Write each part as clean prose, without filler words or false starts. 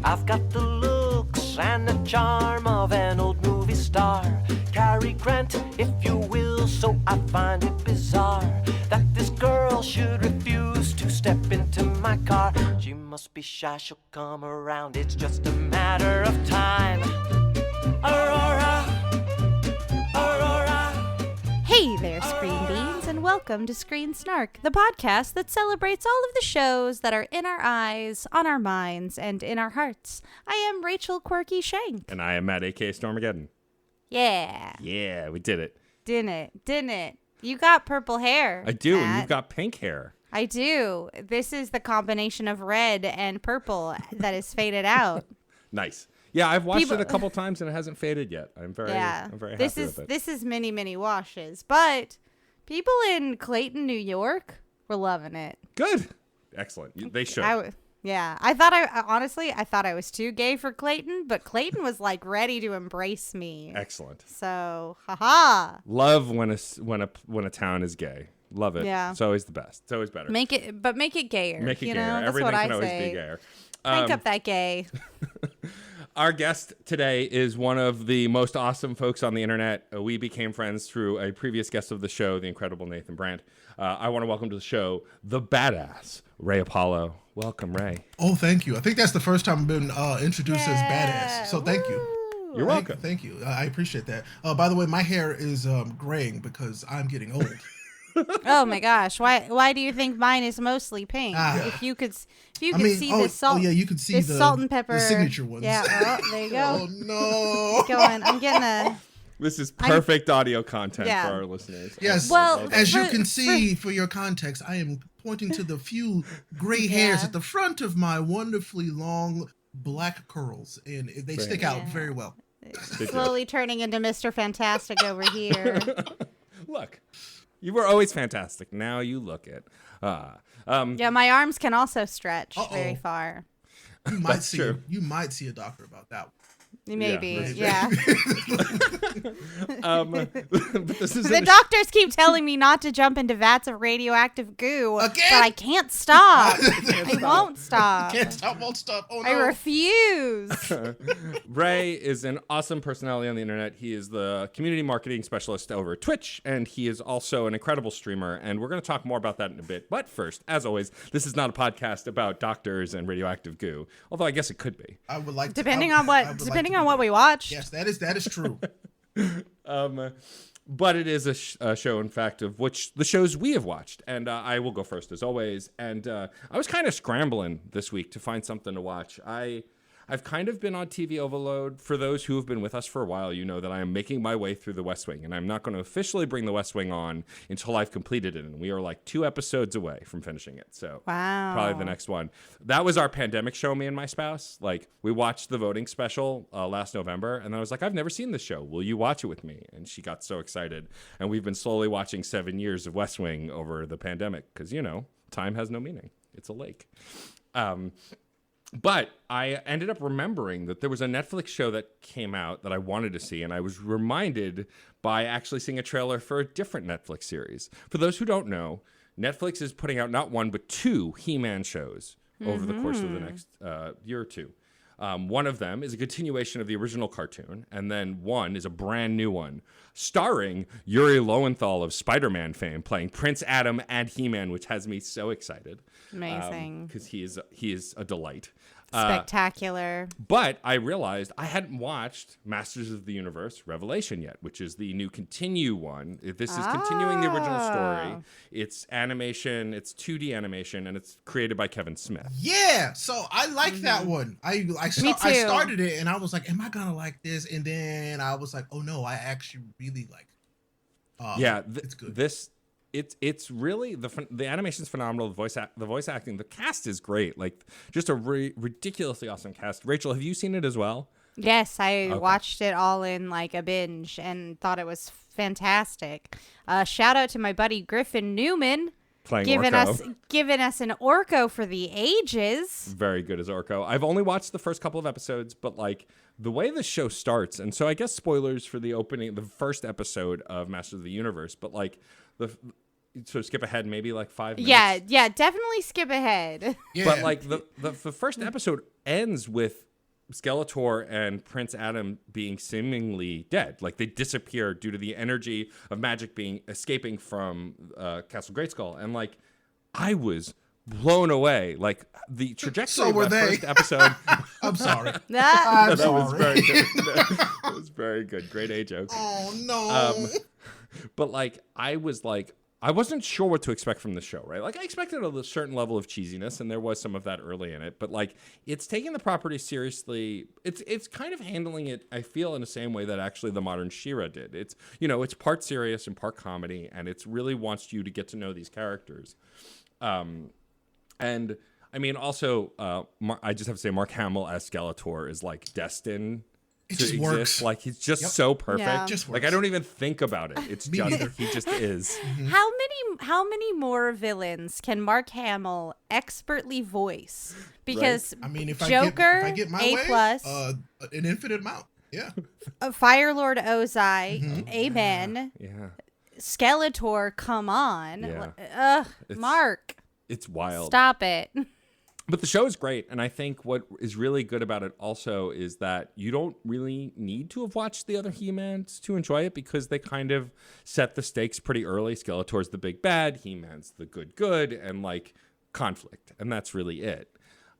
I've got the looks and the charm of an old movie star. Cary Grant, if you will, so I find it bizarre that this girl should refuse to step into my car. She must be shy, she'll come around, it's just a matter of time. Aurora, Aurora. Hey there, Screen Beans, and welcome to Screen Snark, the podcast that celebrates all of the shows that are in our eyes, on our minds, and in our hearts. I am Rachel Quirky Shank. And I am Matt, a.k.a. Stormageddon. Yeah. Yeah, we did it. Didn't it? You got purple hair. I do, Matt. and you've got pink hair. I do. This is the combination of red and purple that is faded out. Nice. Yeah, I've watched it a couple times and it hasn't faded yet. I'm very happy with it. This is many washes, but people in Clayton, New York were loving it. Good. Excellent. They should. I thought I was too gay for Clayton, but Clayton was like ready to embrace me. Excellent. So, haha. Love when a town is gay. Love it. Yeah. It's always the best. It's always better. Make it gayer. Make it gayer. That's Everything what can I always say. be gayer. Crank up that gay. Our guest today is one of the most awesome folks on the internet. We became friends through a previous guest of the show, the incredible Nathan Brandt. I want to welcome to the show the badass Ray Apollo. Welcome, Ray. Oh, thank you. I think that's the first time I've been introduced as badass. So thank you. You're welcome. Thank you. I appreciate that. By the way, my hair is graying because I'm getting old. Oh my gosh! Why do you think mine is mostly pink? If you could see the salt. Oh yeah, you could see the salt and pepper, the signature ones. Yeah. Oh, there you go. Oh no. Going. I'm getting a. This is perfect audio content for our listeners. Yes. Well, as you can see, for your context, I am pointing to the few gray hairs at the front of my wonderfully long black curls, and they stick out very well. Slowly turning into Mr. Fantastic over here. Look, you were always fantastic. Now you look it. Yeah, my arms can also stretch very far. You might see. You might see a doctor about that one. Maybe, yeah. yeah. But this is The doctors keep telling me not to jump into vats of radioactive goo, Again? but I can't stop. I won't stop. Can't stop, won't stop. Oh no. I refuse. Ray is an awesome personality on the internet. He is the community marketing specialist over at Twitch, and he is also an incredible streamer, and we're going to talk more about that in a bit. But first, as always, this is not a podcast about doctors and radioactive goo, although I guess it could be. I would like to. Depending on what we watch. Yes, that is true. But it is a show, in fact, of which the shows we have watched. And I will go first, as always. And I was kind of scrambling this week to find something to watch. I've kind of been on TV overload. For those who have been with us for a while, you know that I am making my way through The West Wing. And I'm not going to officially bring The West Wing on until I've completed it. And we are like 2 episodes away from finishing it. So probably the next one. That was our pandemic show, me and my spouse. Like, we watched the voting special last November. And I was like, I've never seen this show. Will you watch it with me? And she got so excited. And we've been slowly watching 7 years of West Wing over the pandemic. Because, you know, time has no meaning. It's a lake. But I ended up remembering that there was a Netflix show that came out that I wanted to see, and I was reminded by actually seeing a trailer for a different Netflix series. For those who don't know, Netflix is putting out not 1, but 2 He-Man shows over the course of the next year or two. One of them is a continuation of the original cartoon, and then one is a brand new one, starring Yuri Lowenthal of Spider-Man fame, playing Prince Adam and He-Man, which has me so excited. Amazing. Because he is a delight. Spectacular. But I realized I hadn't watched Masters of the Universe Revelation yet, which is the new continue one. This is continuing the original story. It's animation, it's 2D animation, and it's created by Kevin Smith. Yeah, so I like that one. I started it and I was like, am I gonna like this? And then I was like, oh no, I actually really like it. It's good. It's really the animation's phenomenal. The voice acting, the cast is great. Like, just a ridiculously awesome cast. Rachel, have you seen it as well? Yes, I watched it all in like a binge and thought it was fantastic. Shout out to my buddy Griffin Newman. Giving us an Orko for the ages. Very good as Orko. I've only watched the first couple of episodes, but like the way the show starts, and so I guess spoilers for the first episode of Masters of the Universe, but like so skip ahead maybe like 5 minutes. Yeah, definitely skip ahead. Yeah. But like the first episode ends with Skeletor and Prince Adam being seemingly dead. Like they disappear due to the energy of magic being escaping from Castle Greyskull. And like I was blown away. Like the trajectory of that first episode. I'm sorry. I'm that was very good. That was very good. Great A joke. Oh no. But like I wasn't sure what to expect from the show, right? Like I expected a certain level of cheesiness, and there was some of that early in it. But like it's taking the property seriously. It's kind of handling it, I feel, in the same way that actually the modern She-Ra did. It's it's part serious and part comedy, and it's really wants you to get to know these characters. And I mean, also, I just have to say, Mark Hamill as Skeletor is like destined it to just exist. works. Like he's just so perfect. Yeah. It just Like works. I don't even think about it. It's Me just neither. he just is. How many more villains can Mark Hamill expertly voice? Because I mean, if Joker, I get my A+, way, an infinite amount. Yeah. Firelord Ozai, Amen, Yeah. Skeletor, come on. Yeah. Mark, It's wild. stop it. But the show is great, and I think what is really good about it also is that you don't really need to have watched the other He-Mans to enjoy it because they kind of set the stakes pretty early. Skeletor's the big bad, He-Man's the good, and like conflict, and that's really it.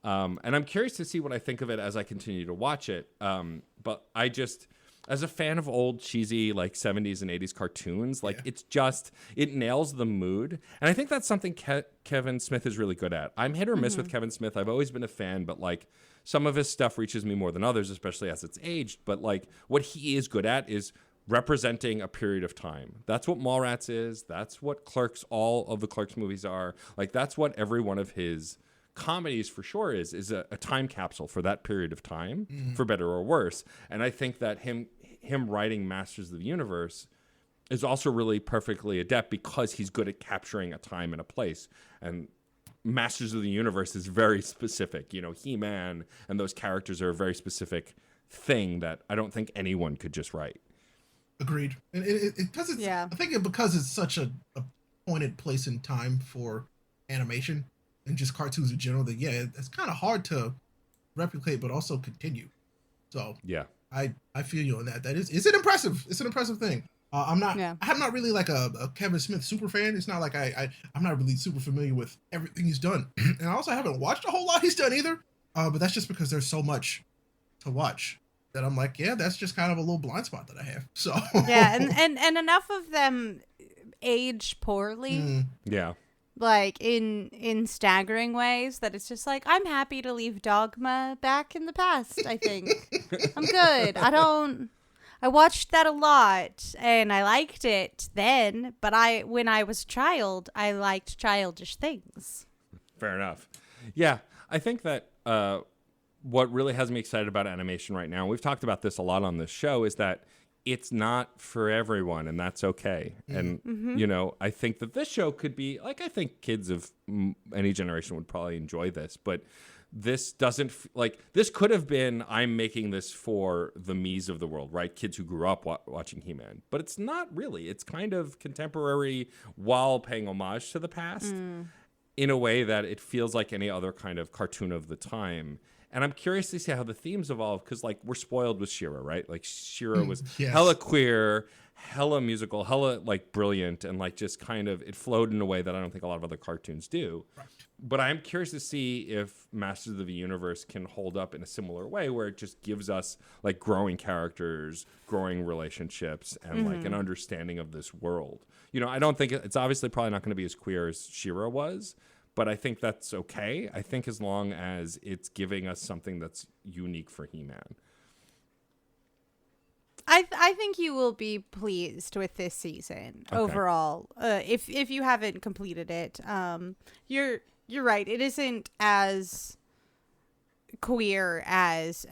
And I'm curious to see what I think of it as I continue to watch it. But I just, as a fan of old cheesy like 70s and 80s cartoons, like it nails the mood. And I think that's something Kevin Smith is really good at. I'm hit or miss with Kevin Smith. I've always been a fan, but like some of his stuff reaches me more than others, especially as it's aged. But like what he is good at is representing a period of time. That's what Mallrats is. That's what Clerks, all of the Clerks movies are. Like that's what every one of his comedies for sure is a time capsule for that period of time, for better or worse. And I think that him writing Masters of the Universe is also really perfectly adept because he's good at capturing a time and a place. And Masters of the Universe is very specific. He-Man and those characters are a very specific thing that I don't think anyone could just write. Agreed. And because it's, I think because it's such a pointed place in time for animation and just cartoons in general, that it's kind of hard to replicate, but also continue. So yeah, I feel you on that. That is it impressive. It's an impressive thing. I'm not really like a Kevin Smith super fan. It's not like I'm not really super familiar with everything he's done, and I also haven't watched a whole lot he's done either. But that's just because there's so much to watch that I'm like, that's just kind of a little blind spot that I have. So and enough of them age poorly. Yeah. Like in staggering ways that it's just like, I'm happy to leave Dogma back in the past. I think I'm good. I watched that a lot and I liked it then, but when I was a child, I liked childish things. Fair enough. Yeah, I think that what really has me excited about animation right now, we've talked about this a lot on this show, is that it's not for everyone, and that's okay. And, I think that this show could be, like, I think kids of any generation would probably enjoy this, but this doesn't, this could have been, I'm making this for the me's of the world, right? Kids who grew up watching He-Man. But it's not really. It's kind of contemporary while paying homage to the past in a way that it feels like any other kind of cartoon of the time. And I'm curious to see how the themes evolve because, like, we're spoiled with She-Ra, right? Like, She-Ra was hella queer, hella musical, hella, like, brilliant, and, like, just kind of, it flowed in a way that I don't think a lot of other cartoons do. Right. But I'm curious to see if Masters of the Universe can hold up in a similar way where it just gives us, like, growing characters, growing relationships, and, like, an understanding of this world. I don't think it's obviously probably not going to be as queer as She-Ra was, but I think that's okay. I think as long as it's giving us something that's unique for He-Man. I think you will be pleased with this season overall. If you haven't completed it, you're right. It isn't as queer as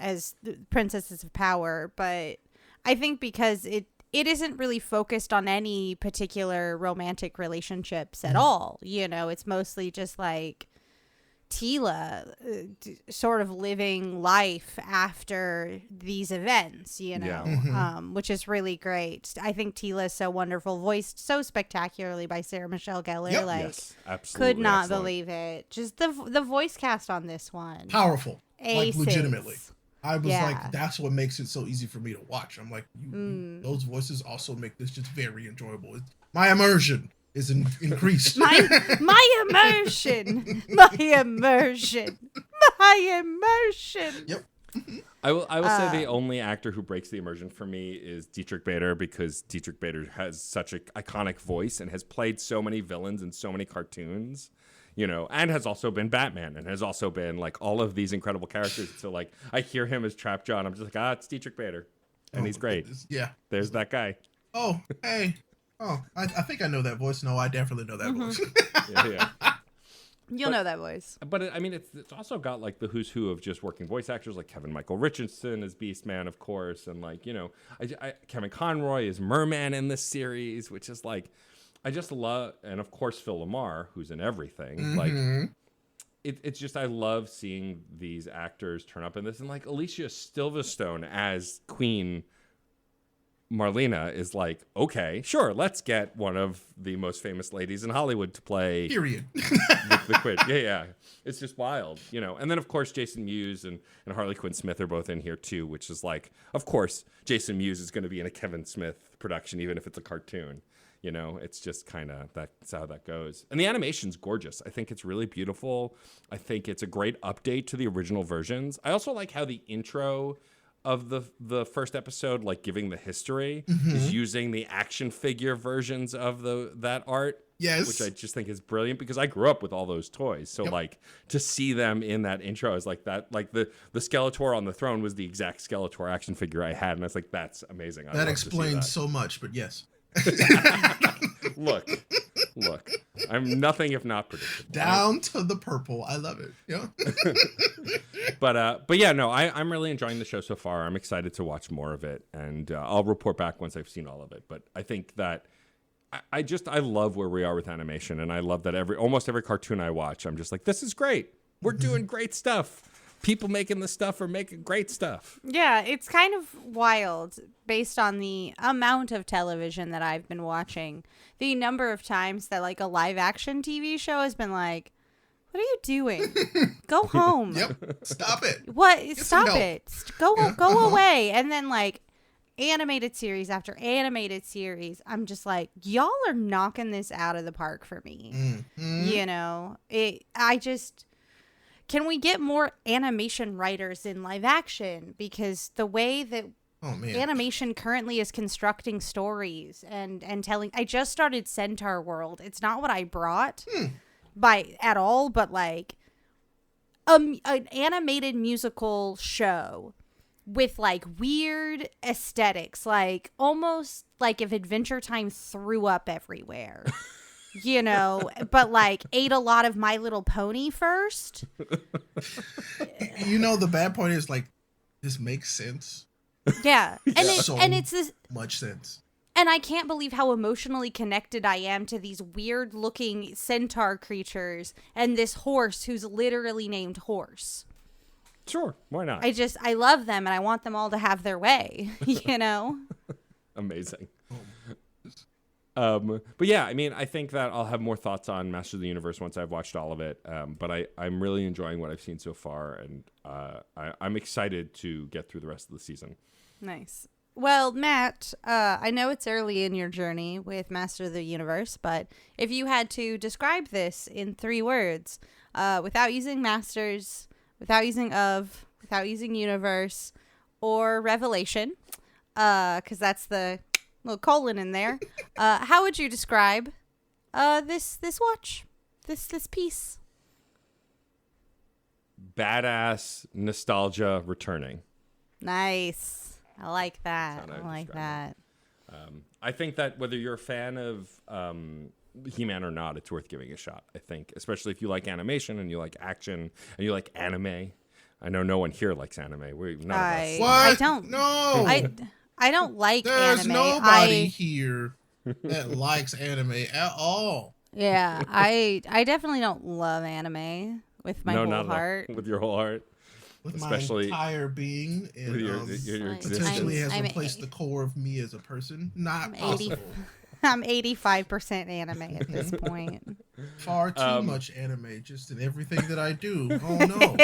Princesses of Power, but I think because it isn't really focused on any particular romantic relationships at all. It's mostly just like Teela sort of living life after these events, which is really great. I think Teela is so wonderful, voiced so spectacularly by Sarah Michelle Gellar. Yep. Yes, absolutely. Could not believe it. Just the voice cast on this one. Powerful. Aces. Like legitimately. I was like, that's what makes it so easy for me to watch. I'm like, those voices also make this just very enjoyable. My immersion is increased. my immersion. Yep. I will say the only actor who breaks the immersion for me is Dietrich Bader, because Dietrich Bader has such an iconic voice and has played so many villains in so many cartoons, you know, and has also been Batman and has also been like all of these incredible characters. So like I hear him as Trap Jaw and I'm just like, it's Dietrich Bader. And he's great. Yeah. There's that guy. Oh, hey. Oh, I think I know that voice. No, I definitely know that voice. Yeah. You'll know that voice. But I mean, it's also got like the who's who of just working voice actors, like Kevin Michael Richardson as Beastman, of course, and like, you know, Kevin Conroy is Merman in this series, which is like, I just love, and of course Phil Lamar, who's in everything. Like, it's just, I love seeing these actors turn up in this, and like Alicia Silverstone as Queen Marlena is like, okay, sure, let's get one of the most famous ladies in Hollywood to play. Period. the Queen. Yeah. It's just wild, you know. And then, of course, Jason Mewes and Harley Quinn Smith are both in here, too, which is like, of course, Jason Mewes is going to be in a Kevin Smith production, even if it's a cartoon. You know, it's just kind of, that's how that goes. And the animation's gorgeous. I think it's really beautiful. I think it's a great update to the original versions. I also like how the intro of the first episode, like giving the history, is using the action figure versions of that art. Yes. Which I just think is brilliant, because I grew up with all those toys. So like to see them in that intro is like that, like the Skeletor on the throne was the exact Skeletor action figure I had. And I was like, that's amazing. That explains so much, but yes. Look, I'm nothing if not predictable. Down to the purple. I love it. Yeah. But yeah, no, I'm really enjoying the show so far. I'm excited to watch more of it, and I'll report back once I've seen all of it. But I think that I love where we are with animation, and I love that almost every cartoon I watch, I'm just like, this is great. We're doing great stuff. People making this stuff are making great stuff. Yeah, it's kind of wild based on the amount of television that I've been watching. The number of times that like a live action TV show has been like, what are you doing? Go home. Yep. Stop it. What? Stop it. Go away. And then like animated series after animated series, I'm just like, y'all are knocking this out of the park for me. You know, can we get more animation writers in live action? Because the way that animation currently is constructing stories and telling... I just started Centaur World. It's not what I brought at all, but like an animated musical show with like weird aesthetics, like almost like if Adventure Time threw up everywhere. You know, but like ate a lot of My Little Pony first. You know, the bad part is like, this makes sense. Yeah. And it's this much sense. And I can't believe how emotionally connected I am to these weird looking centaur creatures and this horse who's literally named Horse. Sure. Why not? I love them and I want them all to have their way, you know? Amazing. But yeah, I mean, I think that I'll have more thoughts on Master of the Universe once I've watched all of it. But I'm really enjoying what I've seen so far, and I'm excited to get through the rest of the season. Nice. Well, Matt, I know it's early in your journey with Master of the Universe, but if you had to describe this in 3 words, without using Masters, without using of, without using Universe, or Revelation, because that's the little colon in there. How would you describe this watch, this piece? Badass nostalgia returning. Nice. I like that. I like that. I think that whether you're a fan of He-Man or not, it's worth giving a shot. I think, especially if you like animation and you like action and you like anime. I know no one here likes anime. I don't. No. I don't like There's anime. nobody here that likes anime at all. Yeah, I definitely don't love anime with my whole heart. With your whole heart. With especially my entire being. And your potentially has replaced the core of me as a person. Not possible. I'm 85% anime at this point. Far too much anime just in everything that I do. Oh, no.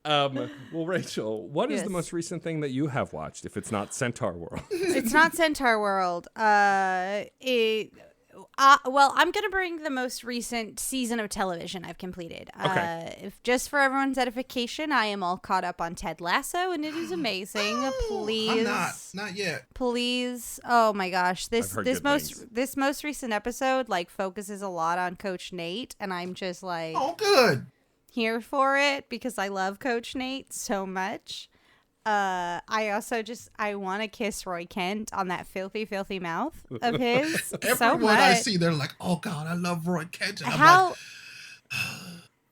Well, Rachel, what is Yes. the most recent thing that you have watched? If it's not Centaur World, It's not Centaur World. Well, I'm going to bring the most recent season of television I've completed. Okay. Just for everyone's edification, I am all caught up on Ted Lasso, and it is amazing. Please. I'm not yet. Please. Oh my gosh. I've heard good things. This most recent episode like focuses a lot on Coach Nate, and I'm just like Oh, good. here for it because I love Coach Nate so much. I also I want to kiss Roy Kent on that filthy mouth of his so Everyone much. I see, they're like, "Oh God, I love Roy Kent." And I'm How like,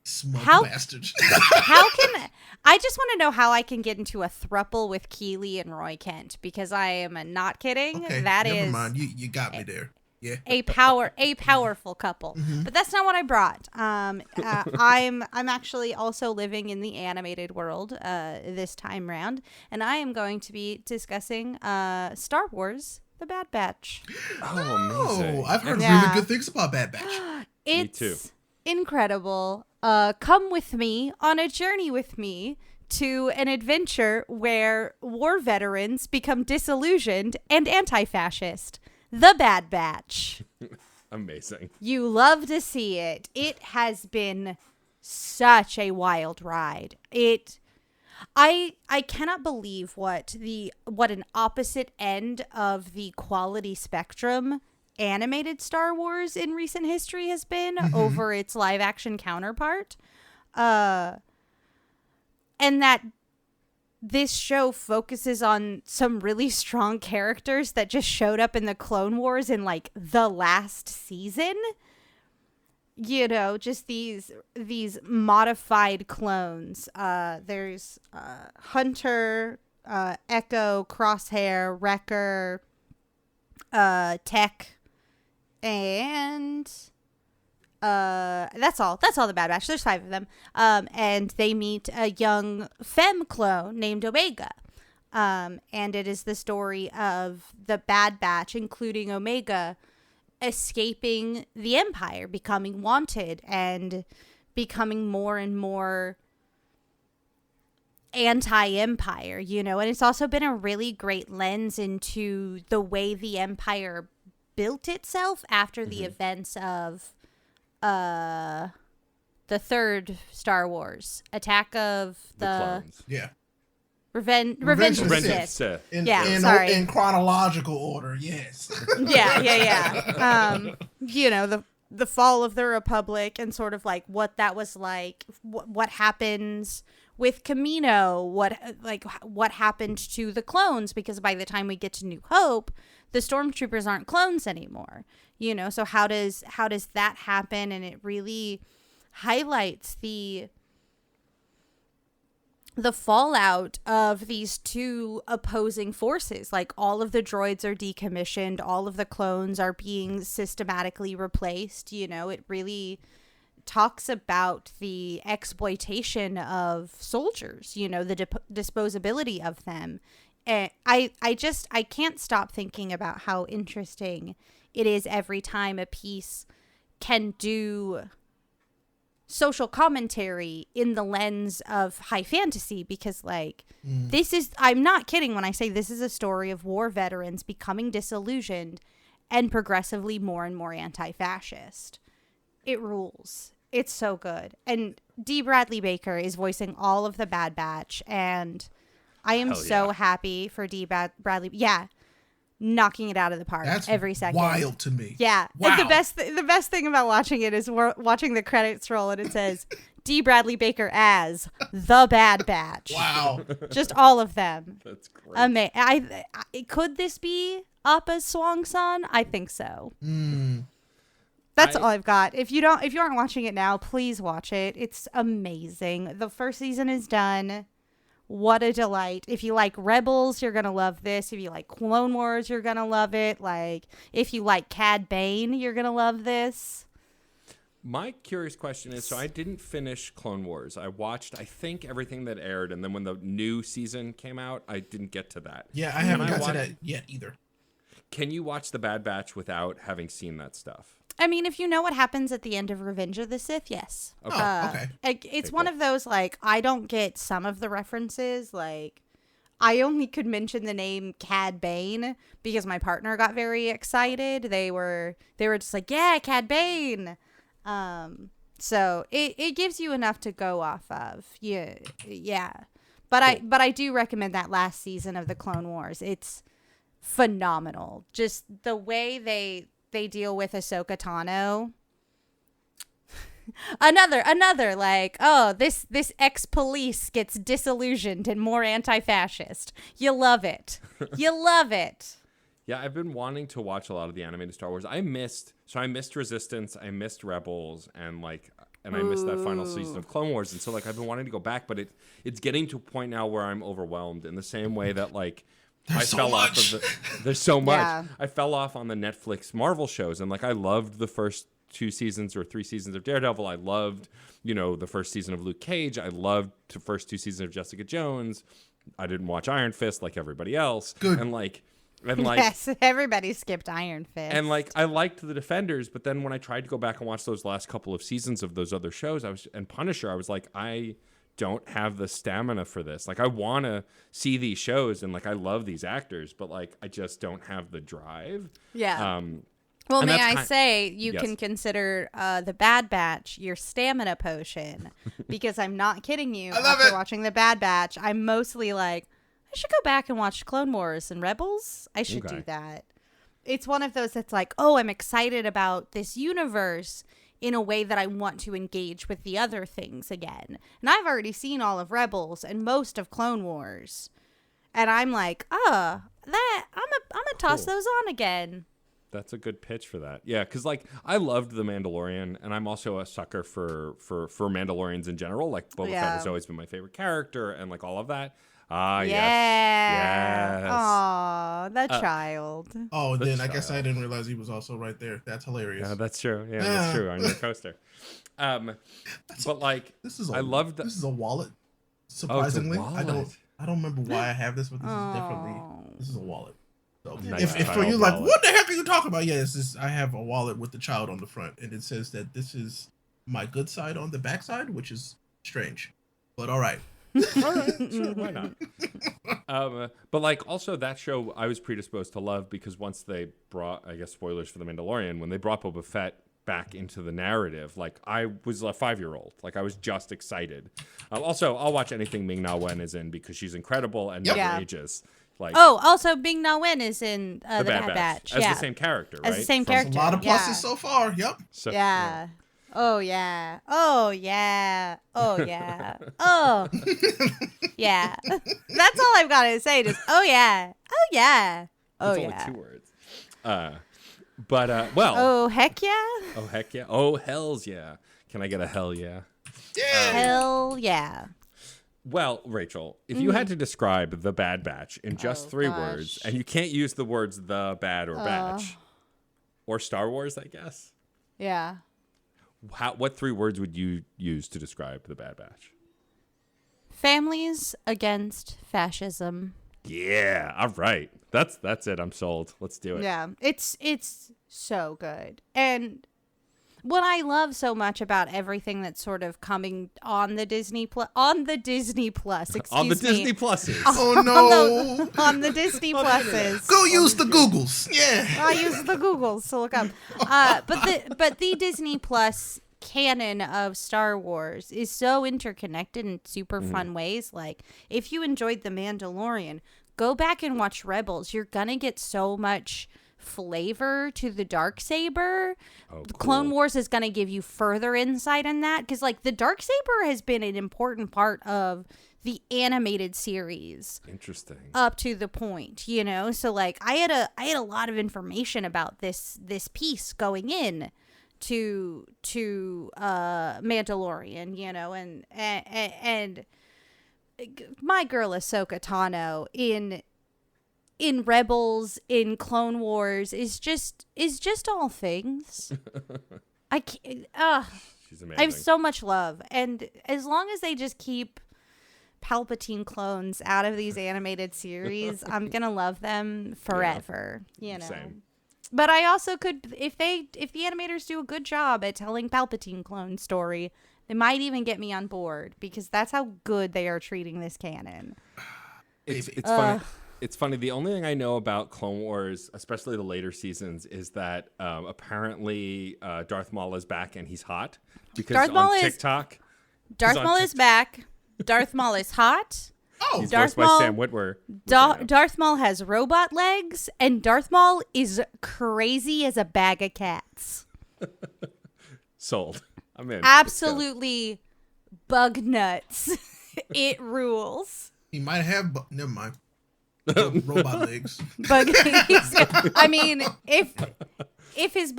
smug how- bastard. how can I just want to know how I can get into a thruple with Keeley and Roy Kent because I am not kidding. Okay, That never is mind. You got me there. Yeah. a powerful couple. But that's not what I brought. I'm actually also living in the animated world this time round, and I am going to be discussing Star Wars: The Bad Batch. oh, amazing! Oh, I've heard Yeah. really good things about Bad Batch. It's too. incredible. Come with me on a journey with me to an adventure where war veterans become disillusioned and anti-fascist. The Bad Batch. Amazing. You love to see it. It has been such a wild ride. I cannot believe what an opposite end of the quality spectrum animated Star Wars in recent history has been over its live action counterpart. And that this show focuses on some really strong characters that just showed up in the Clone Wars in like the last season. You know, just these modified clones. There's Hunter, Echo, Crosshair, Wrecker, Tech, and that's all the Bad Batch. There's 5 of them. And they meet a young femme clone named Omega. And it is the story of the Bad Batch, including Omega, escaping the Empire, becoming wanted, and becoming more and more anti-Empire, you know. And it's also been a really great lens into the way the Empire built itself after the events of the third Star Wars, Attack of the clones. Yeah. Revenge of the Revenge of the Sith. Sith. In chronological order, yes. Yeah. You know, the fall of the Republic and sort of like what that was like, what happens with Kamino, what happened to the clones, because by the time we get to New Hope, the stormtroopers aren't clones anymore. You know, so how does that happen? And it really highlights the fallout of these two opposing forces. Like, all of the droids are decommissioned, all of the clones are being systematically replaced. You know, it really talks about the exploitation of soldiers, you know, the disposability of them. And I can't stop thinking about how interesting it is every time a piece can do social commentary in the lens of high fantasy, because like this is, I'm not kidding when I say this is a story of war veterans becoming disillusioned and progressively more and more anti-fascist. It rules. It's so good. And D. Bradley Baker is voicing all of the Bad Batch, and I am so happy for D. Bradley. Yeah. Knocking it out of the park. That's every second. Wild to me. Yeah. Wow. And the best thing about watching it is watching the credits roll and it says D. Bradley Baker as the Bad Batch. Wow. Just all of them. That's great. I could this be Appa's Swan Song? I think so. That's all I've got. If you aren't watching it now, please watch it. It's amazing. The first season is done. What a delight. If you like Rebels, you're going to love this. If you like Clone Wars, you're going to love it. Like, if you like Cad Bane, you're going to love this. My curious question is, so I didn't finish Clone Wars. I watched, I think, everything that aired, and then when the new season came out, I didn't get to that. Yeah, I haven't got to that yet either. Can you watch The Bad Batch without having seen that stuff? I mean, if you know what happens at the end of Revenge of the Sith, yes. Okay. It's one of those, like, I don't get some of the references. Like, I only could mention the name Cad Bane because my partner got very excited. They were just like, yeah, Cad Bane. So it gives you enough to go off of. Yeah. But I do recommend that last season of the Clone Wars. It's phenomenal. Just the way they deal with Ahsoka Tano. another like, oh, this ex-police gets disillusioned and more anti-fascist. You love it. You love it. Yeah, I've been wanting to watch a lot of the animated Star Wars. I missed Resistance, I missed Rebels, and I missed that final season of Clone Wars. And so like I've been wanting to go back, but it's getting to a point now where I'm overwhelmed in the same way that like there's so much. Yeah. I fell off on the Netflix Marvel shows, and like I loved the first 2 seasons or 3 seasons of Daredevil. I loved, the first season of Luke Cage. I loved the first 2 seasons of Jessica Jones. I didn't watch Iron Fist like everybody else. Good. And yes, everybody skipped Iron Fist. And like I liked the Defenders, but then when I tried to go back and watch those last couple of seasons of those other shows, and Punisher, I was like, I don't have the stamina for this. Like I want to see these shows and like I love these actors, but like I just don't have the drive. Yeah. Well, may I say, you can consider the Bad Batch your stamina potion, because I'm not kidding you. After watching the Bad Batch, I'm mostly like, I should go back and watch Clone Wars and Rebels. I should do that. It's one of those that's like, oh, I'm excited about this universe in a way that I want to engage with the other things again. And I've already seen all of Rebels and most of Clone Wars. And I'm like, I'm gonna toss those on again. That's a good pitch for that. Yeah, because like I loved The Mandalorian, and I'm also a sucker for Mandalorians in general. Like Boba Fett has always been my favorite character, and like all of that. Yes. Aw, that child. Oh, then I guess I didn't realize he was also right there. That's hilarious. Yeah, that's true. Yeah, that's true on your coaster. But like, this is a wallet. Surprisingly, I don't remember why I have this, but this is a wallet. So nice if for you like, what the heck are you talking about? Yeah, I have a wallet with the child on the front, and it says that this is my good side on the back side, which is strange, but all right. All right, sure, why not? But like also that show I was predisposed to love because once they brought, I guess spoilers for The Mandalorian, when they brought Boba Fett back into the narrative, like I was a 5-year-old, like I was just excited. Also, I'll watch anything Ming-Na Wen is in because she's incredible and never ages. Like, also Ming-Na Wen is in the Bad Batch. As the same character, right? As the same character. A lot of pluses so far. Yep. So, yeah. Oh, yeah. Oh, yeah. Oh, yeah. Oh, yeah. That's all I've got to say. Just, oh, yeah. Oh, yeah. Oh, it's yeah. only 2 words. Well. Oh, heck yeah. Oh, heck yeah. Oh, hells yeah. Can I get a hell yeah? Yeah. Hell yeah. Well, Rachel, if you had to describe the Bad Batch in just 3 words, and you can't use the words the, bad, or batch, or Star Wars, I guess. Yeah. What 3 words would you use to describe the Bad Batch? Families against fascism. Yeah, all right. That's it. I'm sold. Let's do it. Yeah, it's so good. And what I love so much about everything that's sort of coming on the Disney Plus, on the Disney Pluses. On the Disney Pluses. Oh no! on the Disney Pluses. Go use the Googles. Yeah. I use the Googles to look up. But the Disney Plus canon of Star Wars is so interconnected in super fun ways. Like if you enjoyed The Mandalorian, go back and watch Rebels. You're gonna get so much flavor to the Darksaber. Cool. Clone Wars is going to give you further insight in that because like the Darksaber has been an important part of the animated series. Interesting. Up to the point, so like I had a lot of information about this piece going in to Mandalorian, and my girl Ahsoka Tano in Rebels, in Clone Wars is just all things. I can't. She's amazing. I have so much love, and as long as they just keep Palpatine clones out of these animated series, I'm gonna love them forever. Same. But I also could, if the animators do a good job at telling Palpatine clone story, they might even get me on board because that's how good they are treating this canon. It's funny. It's funny. The only thing I know about Clone Wars, especially the later seasons, is that apparently Darth Maul is back and he's hot because TikTok. Darth Maul is back. Darth Maul is hot. Oh, he's voiced by Sam Witwer. Darth Maul has robot legs, and Darth Maul is crazy as a bag of cats. Sold. I'm in. Absolutely bug nuts. It rules. He might have. Never mind. Robot legs. Bug. I mean, if his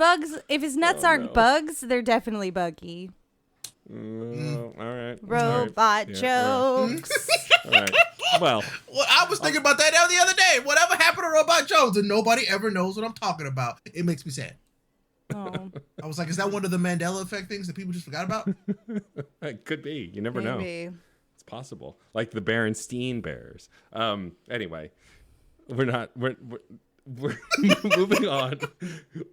nuts aren't bugs, they're definitely buggy. All right. Robot jokes. All right. Well, I was thinking about that the other day. Whatever happened to Robot Jones, and nobody ever knows what I'm talking about. It makes me sad. Oh. I was like, is that one of the Mandela effect things that people just forgot about? It could be. You never know. It's possible. Like the Berenstein Bears. Anyway, we're moving on.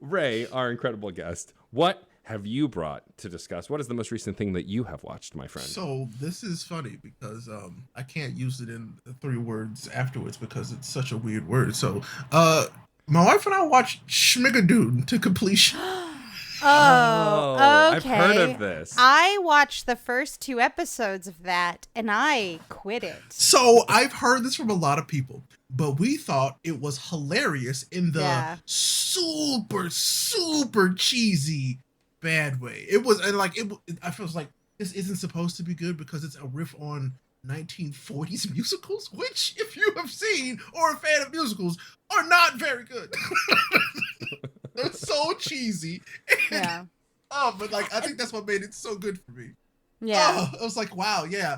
Ray, our incredible guest, what have you brought to discuss? What is the most recent thing that you have watched, my friend? So this is funny because I can't use it in 3 words afterwards because it's such a weird word. So my wife and I watched Schmigadoon to completion. Oh, okay. I've heard of this. I watched the first 2 episodes of that and I quit it. So I've heard this from a lot of people, but we thought it was hilarious in the super, super cheesy bad way. It was, and like, I felt like this isn't supposed to be good because it's a riff on 1940s musicals, which, if you have seen or are a fan of musicals, are not very good. They're so cheesy. Yeah. But like, I think that's what made it so good for me. Yeah. I was like, wow, yeah,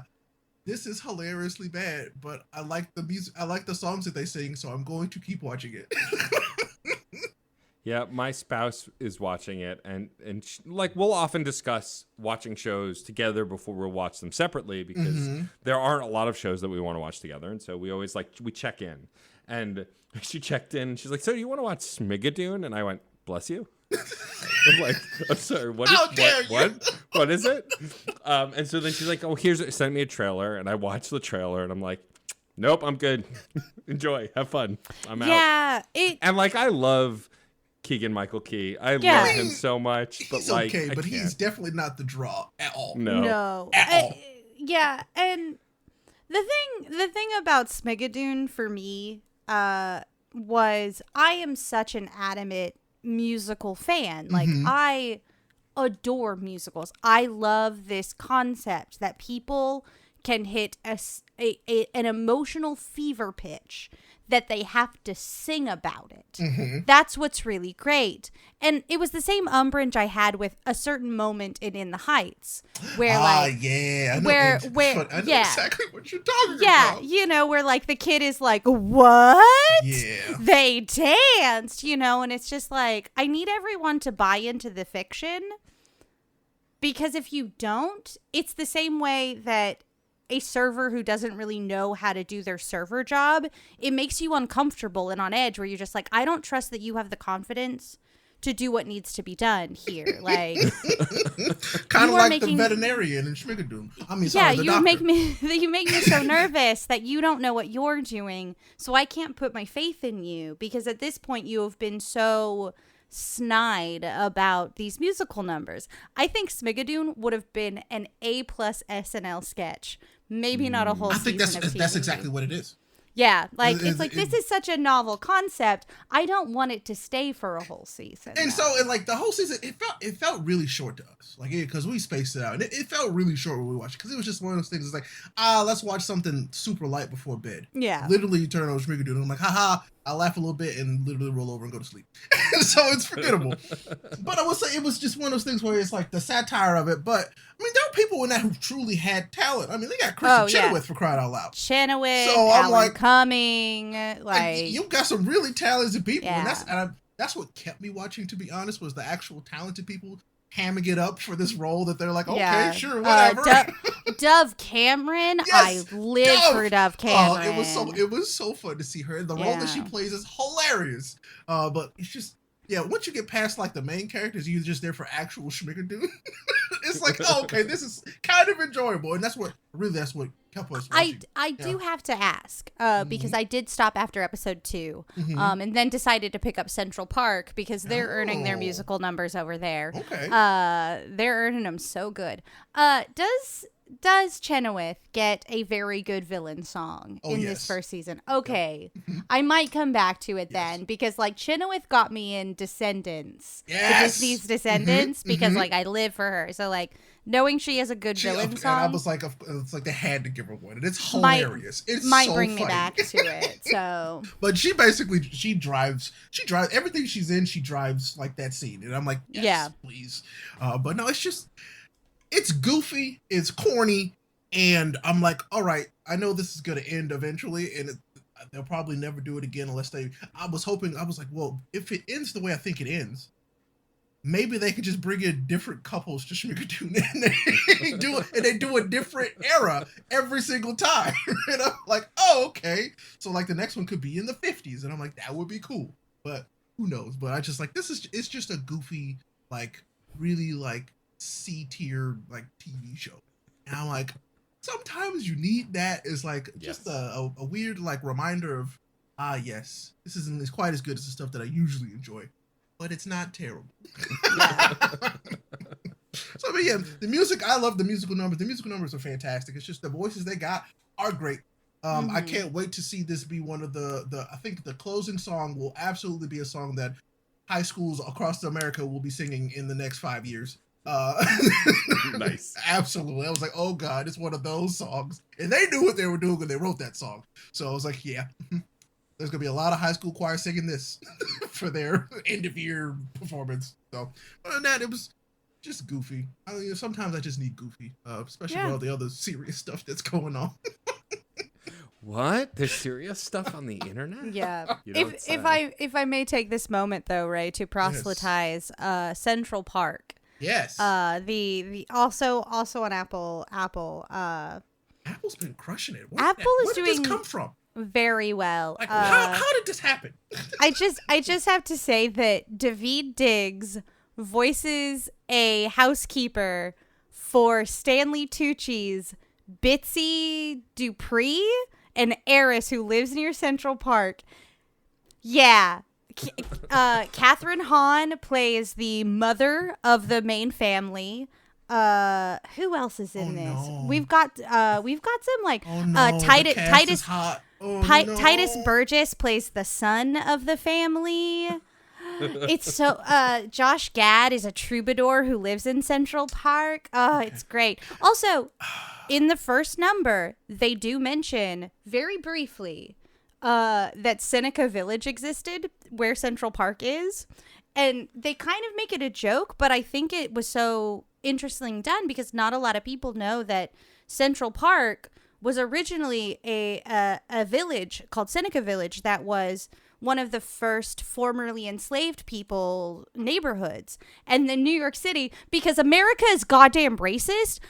this is hilariously bad, but I like the music. I like the songs that they sing, so I'm going to keep watching it. Yeah, my spouse is watching it, and like we'll often discuss watching shows together before we'll watch them separately because there aren't a lot of shows that we want to watch together, and so we always we check in. And she checked in, and she's like, "So do you want to watch Schmigadoon?" And I went, "Bless you." I'm like, "I'm sorry, what is it?" And so then she's like, "Oh, send me a trailer," and I watched the trailer, and I'm like, "Nope, I'm good. Enjoy, have fun. I'm out." Yeah, and like I love Keegan-Michael Key. I love him so much, but he's like, okay, but he's definitely not the draw at all. No, at all. Yeah, and the thing about Schmigadoon for me was I am such an adamant musical fan. Like I adore musicals. I love this concept that people can hit an emotional fever pitch that they have to sing about it. That's what's really great. And it was the same umbrage I had with a certain moment in The Heights, where I know exactly what you're talking about. Yeah, you know, where like the kid is like, "What? Yeah, they danced," you know, and it's just like I need everyone to buy into the fiction, because if you don't, it's the same way that a server who doesn't really know how to do their server job, it makes you uncomfortable and on edge, where you're just like, I don't trust that you have the confidence to do what needs to be done here. Like, kind of like the veterinarian in Schmigadoon. I mean, sorry, the doctor. make me so nervous that you don't know what you're doing, so I can't put my faith in you, because at this point you have been so snide about these musical numbers. I think Schmigadoon would have been an A+ SNL sketch. Maybe not a whole season. I think that's exactly what it is. Yeah, like it's like this is such a novel concept. I don't want it to stay for a whole season. And like the whole season, it felt really short to us, like because we spaced it out, and it felt really short when we watched it, because it was just one of those things. It's like, let's watch something super light before bed. Yeah, literally, you turn on Schmigadoon, and I'm like, haha. I laugh a little bit and literally roll over and go to sleep. So it's forgettable. But I would say it was just one of those things where it's like the satire of it. But I mean, there were people in that who truly had talent. I mean, they got Kristen Chenoweth for crying out loud. Chenoweth, so I'm like, Cumming, like you got some really talented people, yeah. and that's what kept me watching. To be honest, was the actual talented people hamming it up for this role that they're like, okay, sure, whatever. Dove Cameron, yes, I live for Dove Cameron. It was so fun to see her. The role that she plays is hilarious. But it's just Yeah, once you get past like the main characters, you're just there for actual Schmigadoon. It's like, oh, okay, this is kind of enjoyable, and that's what kept us watching. I do have to ask because I did stop after episode 2, and then decided to pick up Central Park because they're earning their musical numbers over there. Okay, they're earning them so good. Does Chenoweth get a very good villain song in this first season? Okay. I might come back to it then because like Chenoweth got me in Descendants. Yes. Disney's Descendants because like I live for her. So like knowing she has a good villain song. I was like, it's like they had to give her one. And it's hilarious. It might so bring funny. me back to it. So but she drives everything she's in, she drives like that scene. And I'm like, yes, please. But no, it's goofy, it's corny, and I'm like, all right, I know this is going to end eventually, and they'll probably never do it again unless I was like, well, if it ends the way I think it ends, maybe they could just bring in different couples to Schmigadoon, and they do a different era every single time. And I'm like, oh, okay. So like the next one could be in the 50s, and I'm like, that would be cool. But who knows? But I just like, it's just a goofy, like, really like, C-tier like TV show, and I'm like, sometimes you need that as like just a weird like reminder of yes, this isn't as quite as good as the stuff that I usually enjoy, but it's not terrible. So but yeah, the music, I love the musical numbers. The musical numbers are fantastic. It's just the voices they got are great. I can't wait to see this be one of the I think the closing song will absolutely be a song that high schools across America will be singing in the next 5 years. Nice. Absolutely. I was like, oh god, it's one of those songs, and they knew what they were doing when they wrote that song. So I was like, yeah, there's gonna be a lot of high school choirs singing this for their end of year performance. So other than that, it was just goofy. Sometimes I just need goofy, especially with all the other serious stuff that's going on. What? There's serious stuff on the internet? Yeah. If I may take this moment though, Ray, to proselytize Central Park. Yes. The also on Apple. Apple's been crushing it. Where did this come from? Very well. Like, how did this happen? I just have to say that Daveed Diggs voices a housekeeper for Stanley Tucci's Bitsy Dupree, an heiress who lives near Central Park. Yeah. Catherine Hahn plays the mother of the main family. Who else is in this? No. We've got some like Titus Burgess plays the son of the family. It's so Josh Gad is a troubadour who lives in Central Park. Oh, it's great. Also, in the first number, they do mention very briefly that Seneca Village existed, where Central Park is. And they kind of make it a joke, but I think it was so interestingly done because not a lot of people know that Central Park was originally a village called Seneca Village that was one of the first formerly enslaved people neighborhoods. And then New York City, because America is goddamn racist,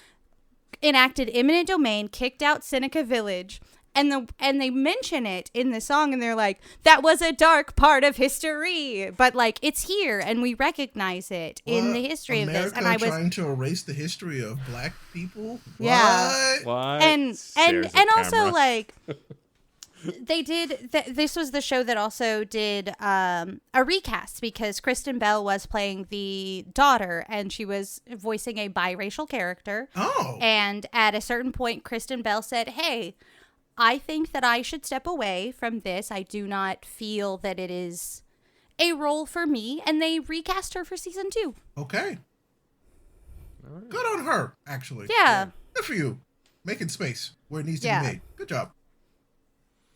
enacted eminent domain, kicked out Seneca Village. And they mention it in the song, and they're like, that was a dark part of history. But, like, it's here, and we recognize it in the history of this. And I was trying to erase the history of black people? Yeah. What? And also, like, they did, this was the show that also did a recast, because Kristen Bell was playing the daughter, and she was voicing a biracial character. Oh. And at a certain point, Kristen Bell said, hey, I think that I should step away from this. I do not feel that it is a role for me. And they recast her for season 2. Okay. Right. Good on her, actually. Yeah. Good for you. Making space where it needs to be made. Good job.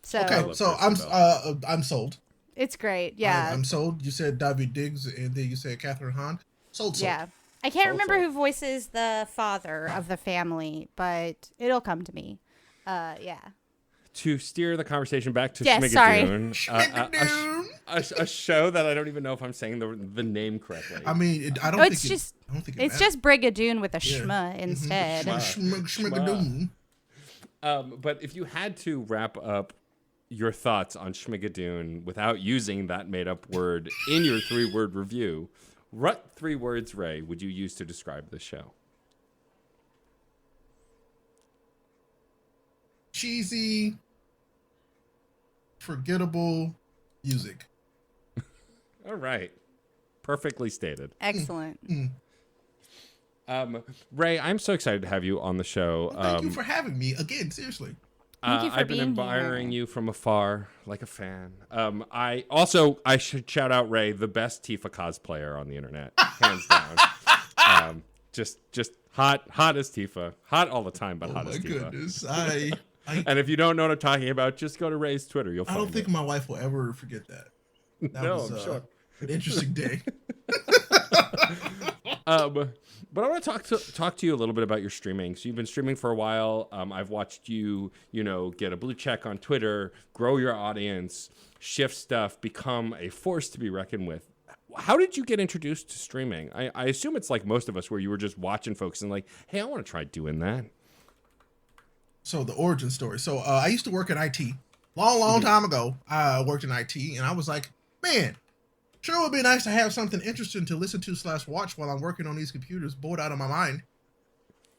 So, okay, so I'm sold. It's great. Yeah. I'm sold. You said Daveed Diggs, and then you said Catherine Hahn. Sold. Yeah. I can't remember who voices the father of the family, but it'll come to me. Yeah. To steer the conversation back to Schmigadoon, a show that I don't even know if I'm saying the name correctly. I mean, I don't think it's just Brigadoon with a schma instead. Schmigadoon. But if you had to wrap up your thoughts on Schmigadoon without using that made-up word in your 3-word review, what 3 words, Ray, would you use to describe the show? Cheesy, forgettable music. All right. Perfectly stated. Excellent. Ray, I'm so excited to have you on the show. Well, thank you for having me again. Seriously. Thank you for I've been being admiring here. you from afar, like a fan. I should shout out Ray, the best Tifa cosplayer on the internet, hands down. Just hot as Tifa, hot all the time, but hot as Tifa. Oh my goodness, And if you don't know what I'm talking about, just go to Ray's Twitter. You'll find I don't think it. my wife will ever forget that. That No, was I'm sure. an interesting day. But I want to talk to you a little bit about your streaming. So you've been streaming for a while. I've watched you, get a blue check on Twitter, grow your audience, shift stuff, become a force to be reckoned with. How did you get introduced to streaming? I assume it's like most of us, where you were just watching folks and like, hey, I want to try doing that. So the origin story. So I used to work in IT. Long time ago, I worked in IT, and I was like, man, sure would be nice to have something interesting to listen to / watch while I'm working on these computers, bored out of my mind.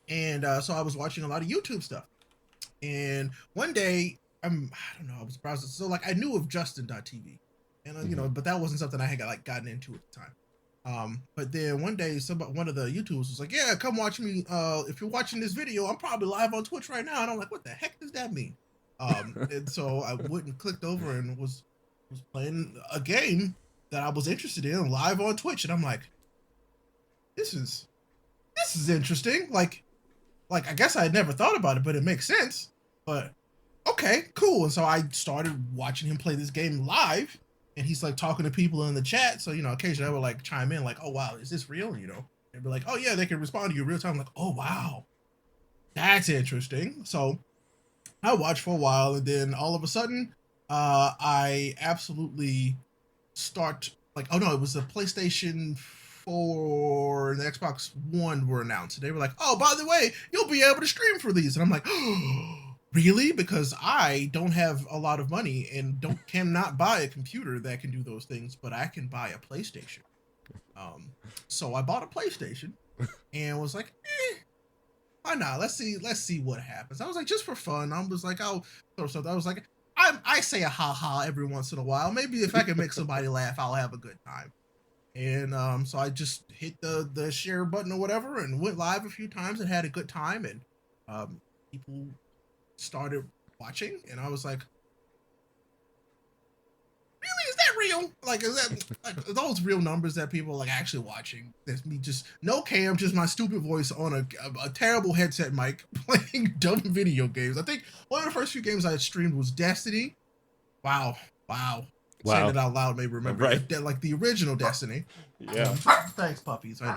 And so I was watching a lot of YouTube stuff. And one day, I was browsing. So like I knew of Justin.tv, and but that wasn't something I had gotten into at the time. But then one day, one of the YouTubers was like, "Yeah, come watch me. If you're watching this video, I'm probably live on Twitch right now." And I'm like, "What the heck does that mean?" And so I went and clicked over and was playing a game that I was interested in live on Twitch, and I'm like, this is interesting. Like I guess I had never thought about it, but it makes sense. But okay, cool. And so I started watching him play this game live, and he's like talking to people in the chat. So occasionally I would like chime in, like, "Oh wow, is this real?" And be like, "Oh yeah," they can respond to you real time. I'm like, "Oh wow, that's interesting." So I watched for a while, and then all of a sudden, I absolutely start like, oh no, it was the PlayStation 4 and the Xbox One were announced. And they were like, "Oh, by the way, you'll be able to stream for these." And I'm like, "Oh, really?" Because I don't have a lot of money and cannot buy a computer that can do those things, but I can buy a PlayStation. So I bought a PlayStation and was like, why not? Let's see what happens. I was like, just for fun. I was like, I'll throw something. I was like, I say a ha every once in a while. Maybe if I can make somebody laugh, I'll have a good time. And so I just hit the share button or whatever and went live a few times and had a good time. And people started watching, and I was like, really? Is that real? Like, is that like are those real numbers that people are like actually watching? There's me just no cam, just my stupid voice on a terrible headset mic playing dumb video games. I think one of the first few games I streamed was Destiny. Wow. Saying it out loud made me remember, right? Like the original Destiny. Yeah. Thanks, puppies. I know.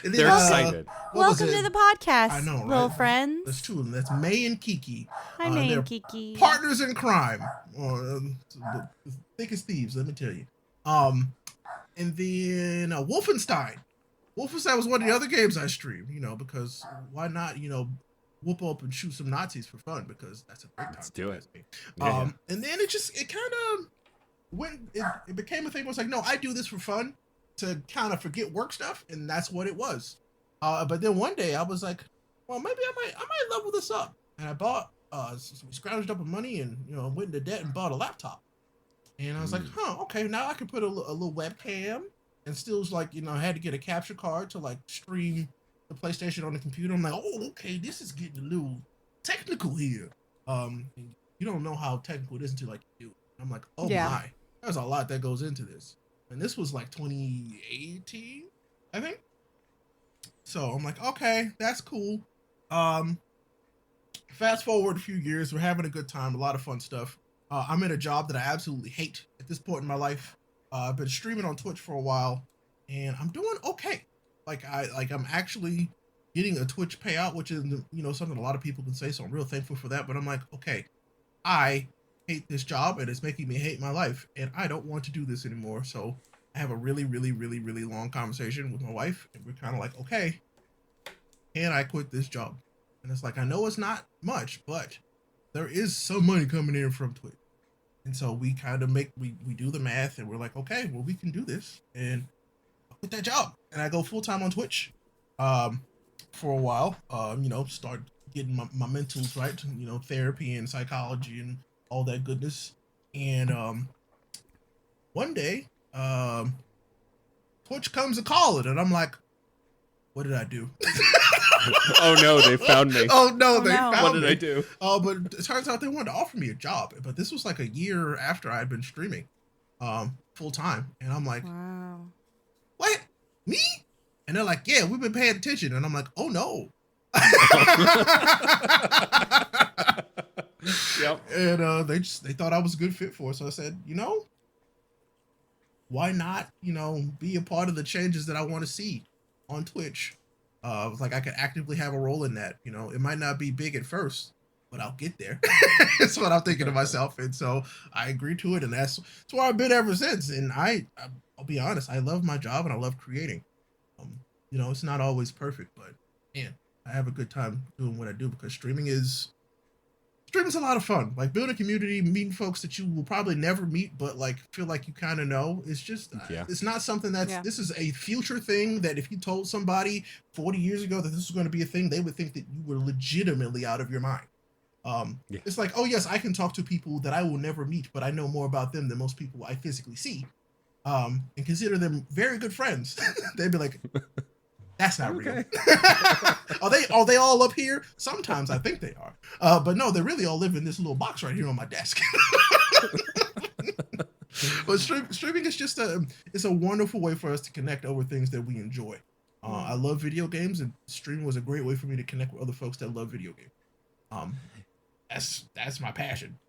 And then they're excited. Welcome to the podcast. I know, right? Little friends. There's two of them. That's May and Kiki. Hi, May and Kiki. Partners in crime. Thick as thieves, let me tell you. And then Wolfenstein. Wolfenstein was one of the other games I streamed, because why not, whoop up and shoot some Nazis for fun, because that's a great time. Let's do it. And then it kind of went, it became a thing where it's like, no, I do this for fun to kind of forget work stuff, and that's what it was. But then one day I was like, well, maybe I might level this up. And I bought, we scrounged up money and, went into debt and bought a laptop. And I was like, okay, now I can put a little webcam, and still was like, I had to get a capture card to like stream the PlayStation on the computer. I'm like, oh, okay, this is getting a little technical here. You don't know how technical it is until like you do it. I'm like, oh my, there's a lot that goes into this. And this was like 2018, I think. So I'm like, okay, that's cool. Fast forward a few years, we're having a good time, a lot of fun stuff. I'm in a job that I absolutely hate at this point in my life. I've been streaming on Twitch for a while, and I'm doing okay. I'm actually getting a Twitch payout, which is something a lot of people can say. So I'm real thankful for that. But I'm like, okay, I hate this job, and it's making me hate my life, and I don't want to do this anymore. So I have a really, really, really, really long conversation with my wife, and we're kind of like, okay, can I quit this job? And it's like, I know it's not much, but there is some money coming in from Twitch. And so we kind of we do the math and we're like, okay, well, we can do this. And I quit that job and I go full time on Twitch for a while, start getting my mentals right, therapy and psychology and all that goodness. And one day, Twitch comes to call it and I'm like, what did I do? Oh no, they found me. They found me. What did I do? But it turns out they wanted to offer me a job. But this was like a year after I'd been streaming full time. And I'm like, wow. What? Me? And they're like, yeah, we've been paying attention. And I'm like, oh no. Yep. And they thought I was a good fit for it. So I said, why not, be a part of the changes that I want to see on Twitch. Like I could actively have a role in that. It might not be big at first, but I'll get there. That's what I'm thinking to myself. And so I agreed to it, and that's where I've been ever since. And I'll be honest, I love my job and I love creating. It's not always perfect, but man, I have a good time doing what I do because streaming is a lot of fun. Like building a community, meeting folks that you will probably never meet, but like feel like you kind of know. It's just, it's not something this is a future thing that if you told somebody 40 years ago that this was going to be a thing, they would think that you were legitimately out of your mind. It's like, oh yes, I can talk to people that I will never meet, but I know more about them than most people I physically see, and consider them very good friends. They'd be like, that's not real. Are they all up here? Sometimes I think they are. But no, they really all live in this little box right here on my desk. But streaming is just it's a wonderful way for us to connect over things that we enjoy. I love video games, and streaming was a great way for me to connect with other folks that love video games. That's my passion.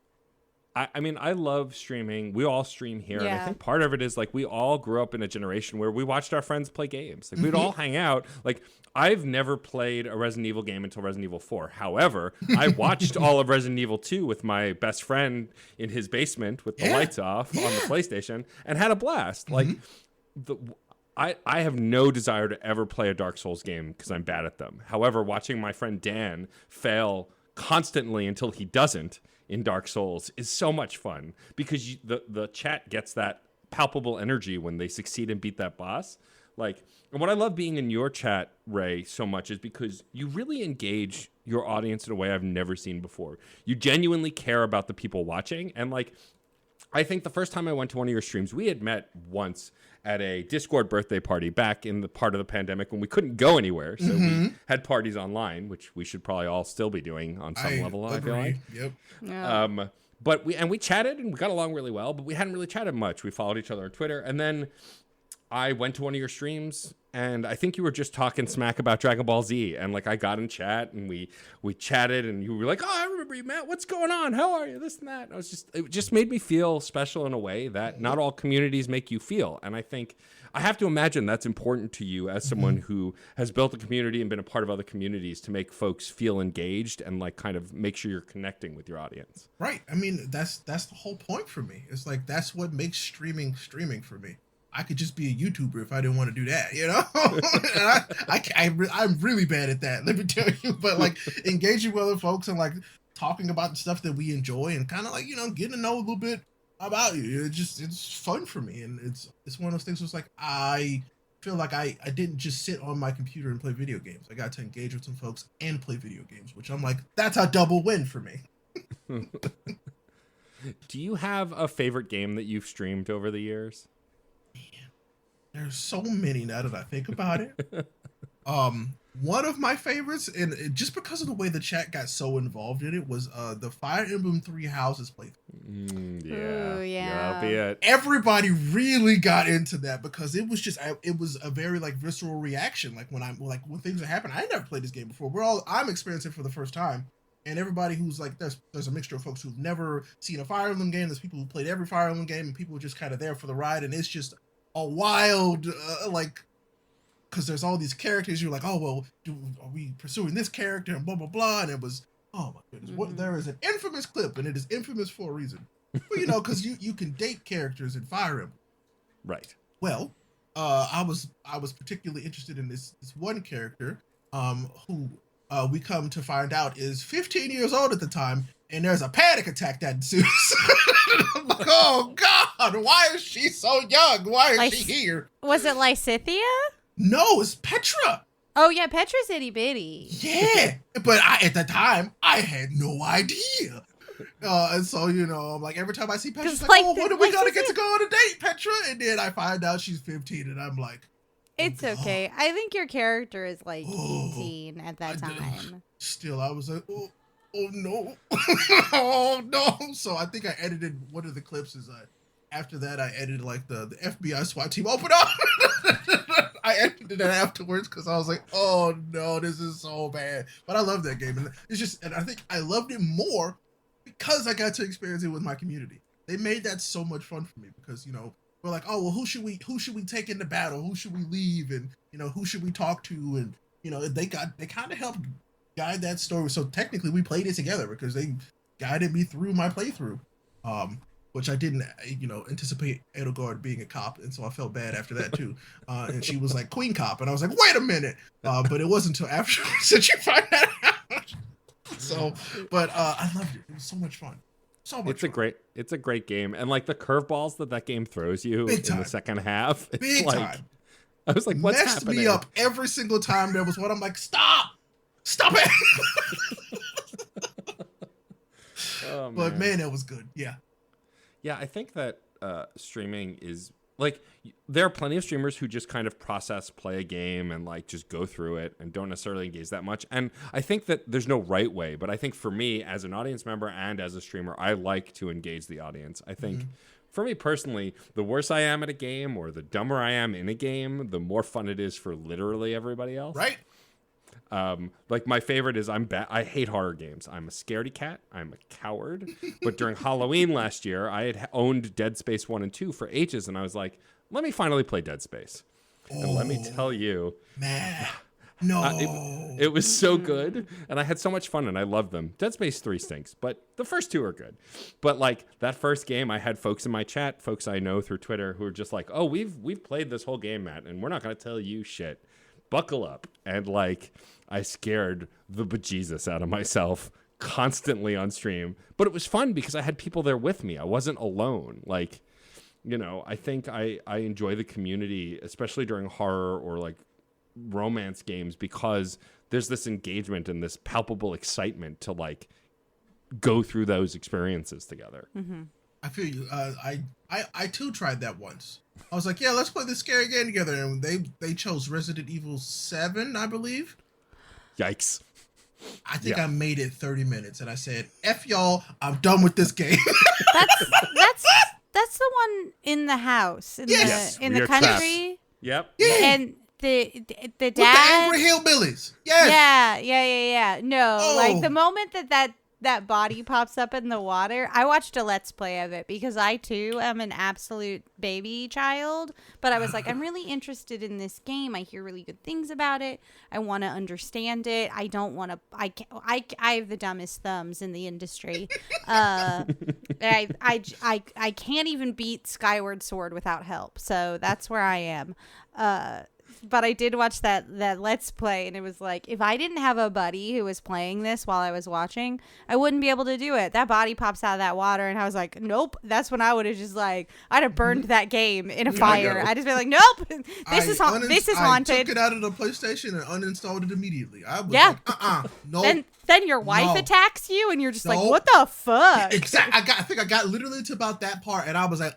I mean, I love streaming. We all stream here. And I think part of it is like we all grew up in a generation where we watched our friends play games. Like we'd all hang out. Like I've never played a Resident Evil game until Resident Evil 4. However, I watched all of Resident Evil 2 with my best friend in his basement with the lights off on the PlayStation and had a blast. Like I have no desire to ever play a Dark Souls game because I'm bad at them. However, watching my friend Dan fail constantly until he doesn't in Dark Souls is so much fun because the chat gets that palpable energy when they succeed and beat that boss. Like, and what I love being in your chat, Ray, so much is because you really engage your audience in a way I've never seen before. You genuinely care about the people watching. And like, I think the first time I went to one of your streams, we had met once at a Discord birthday party back in the part of the pandemic when we couldn't go anywhere. So we had parties online, which we should probably all still be doing on some level, I feel like. Yep. Yeah. But we chatted and we got along really well, but we hadn't really chatted much. We followed each other on Twitter. And then I went to one of your streams and I think you were just talking smack about Dragon Ball Z. And like I got in chat and we chatted and you were like, oh, I remember you, Matt. What's going on? How are you? This and that. And it just made me feel special in a way that not all communities make you feel. And I think I have to imagine that's important to you as someone who has built a community and been a part of other communities to make folks feel engaged and like kind of make sure you're connecting with your audience. Right. I mean, that's the whole point for me. It's like, that's what makes streaming for me. I could just be a YouTuber if I didn't want to do that, and I'm really bad at that, let me tell you. But like engaging with other folks and like talking about the stuff that we enjoy and kind of like, getting to know a little bit about you. It's fun for me. And it's one of those things where it's like, I feel like I didn't just sit on my computer and play video games. I got to engage with some folks and play video games, which I'm like, that's a double win for me. Do you have a favorite game that you've streamed over the years? There's so many now that I think about it. One of my favorites, and just because of the way the chat got so involved in it, was the Fire Emblem Three Houses playthrough. That'll be it. Everybody really got into that because it was a very like visceral reaction. Like when things are happening, I never played this game before. I'm experiencing it for the first time. And everybody who's like, there's a mixture of folks who've never seen a Fire Emblem game. There's people who played every Fire Emblem game, and people who are just kind of there for the ride. And it's just a wild, because there's all these characters. You're like, oh, well, are we pursuing this character and blah, blah, blah. And it was, oh my goodness. There is an infamous clip, and it is infamous for a reason. But, because you can date characters in Fire Emblem. Right. Well, I was particularly interested in this one character who we come to find out is 15 years old at the time, and there's a panic attack that ensues. I'm like, oh God, why is she so young? Why is she here? Was it Lysithea? No, it's Petra. Oh yeah, Petra's itty bitty. Yeah, but at the time I had no idea. And so, I'm like, every time I see Petra, it's like, oh, when are we going to get to go on a date, Petra? And then I find out she's 15, and I'm like, it's okay. I think your character is like 18 at that time. Still, I was like, oh no. Oh no. So I think I edited one of the clips after that I edited like the FBI SWAT team open up. I edited it afterwards because I was like, oh no, this is so bad. But I love that game. And I think I loved it more because I got to experience it with my community. They made that so much fun for me because, we're like, oh, well, who should we take into battle? Who should we leave? And, who should we talk to? And, they kind of helped guide that story. So technically we played it together because they guided me through my playthrough. Which I didn't, anticipate Edelgard being a cop. And so I felt bad after that too. And she was like Queen Cop. And I was like, wait a minute. But it wasn't until afterwards that you find that out. So, but I loved it. It was so much fun. So much fun. It's a great game. And like the curveballs that game throws you in the second half. It's Big like, time. I was like, what's messed happening? Me up every single time there was one. I'm like, stop it. Oh, man. But man, it was good. Yeah. Yeah, I think that streaming is like, there are plenty of streamers who just kind of play a game and like just go through it and don't necessarily engage that much. And I think that there's no right way, but I think for me as an audience member and as a streamer, I like to engage the audience. I think for me personally, the worse I am at a game or the dumber I am in a game, the more fun it is for literally everybody else. Right. Like my favorite is I hate horror games. I'm a scaredy cat. I'm a coward. But during Halloween last year, I had owned Dead Space 1 and 2 for ages. And I was like, let me finally play Dead Space. And let me tell you, man, no, it was so good. And I had so much fun and I loved them. Dead Space 3 stinks, but the first two are good. But like that first game, I had folks in my chat, folks I know through Twitter who were just like, oh, we've played this whole game, Matt, and we're not going to tell you shit. Buckle up. And like, I scared the bejesus out of myself constantly on stream, but it was fun because I had people there with me. I wasn't alone. Like, I think I enjoy the community, especially during horror or like romance games, because there's this engagement and this palpable excitement to like go through those experiences together. Mm-hmm. I feel you. I too tried that once. I was like, yeah, let's play this scary game together. And they chose Resident Evil 7, I believe. Yikes. I think I made it 30 minutes and I said, F y'all, I'm done with this game. That's the one in the house in the country. Trapped. Yep. Yeah. And the dad with the angry hillbillies. Yes. Yeah. No, like the moment that body pops up in the water, I watched a Let's Play of it because I too am an absolute baby child, but I was like, I'm really interested in this game. I hear really good things about it. I want to understand it. I don't want to, I have the dumbest thumbs in the industry. I can't even beat Skyward Sword without help. So that's where I am. But I did watch that Let's Play, and it was like, if I didn't have a buddy who was playing this while I was watching, I wouldn't be able to do it. That body pops out of that water, and I was like, nope. That's when I would have just like, I'd have burned that game in a fire. I'd just be like, nope, this is haunted. I took it out of the PlayStation and uninstalled it immediately. I was like, no. Then your wife attacks you, and you're just like, what the fuck? Exactly. I think I got literally to about that part, and I was like,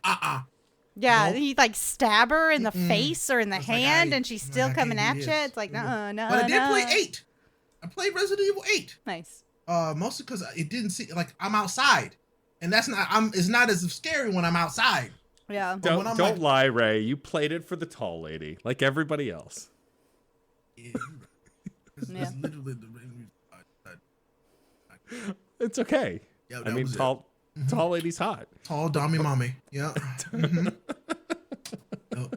Yeah, he like stab her in the face or in the hand, and she's still coming at you. It's like, no. But I did play 8. I played Resident Evil 8. Nice. Mostly because it didn't see like I'm outside, and that's not. It's not as scary when I'm outside. Yeah. Don't lie, Ray. You played it for the tall lady, like everybody else. Yeah. It's literally the. It's okay. Yeah, I mean, tall lady's hot. Tall dommy mommy. Yeah. Mm-hmm. I'll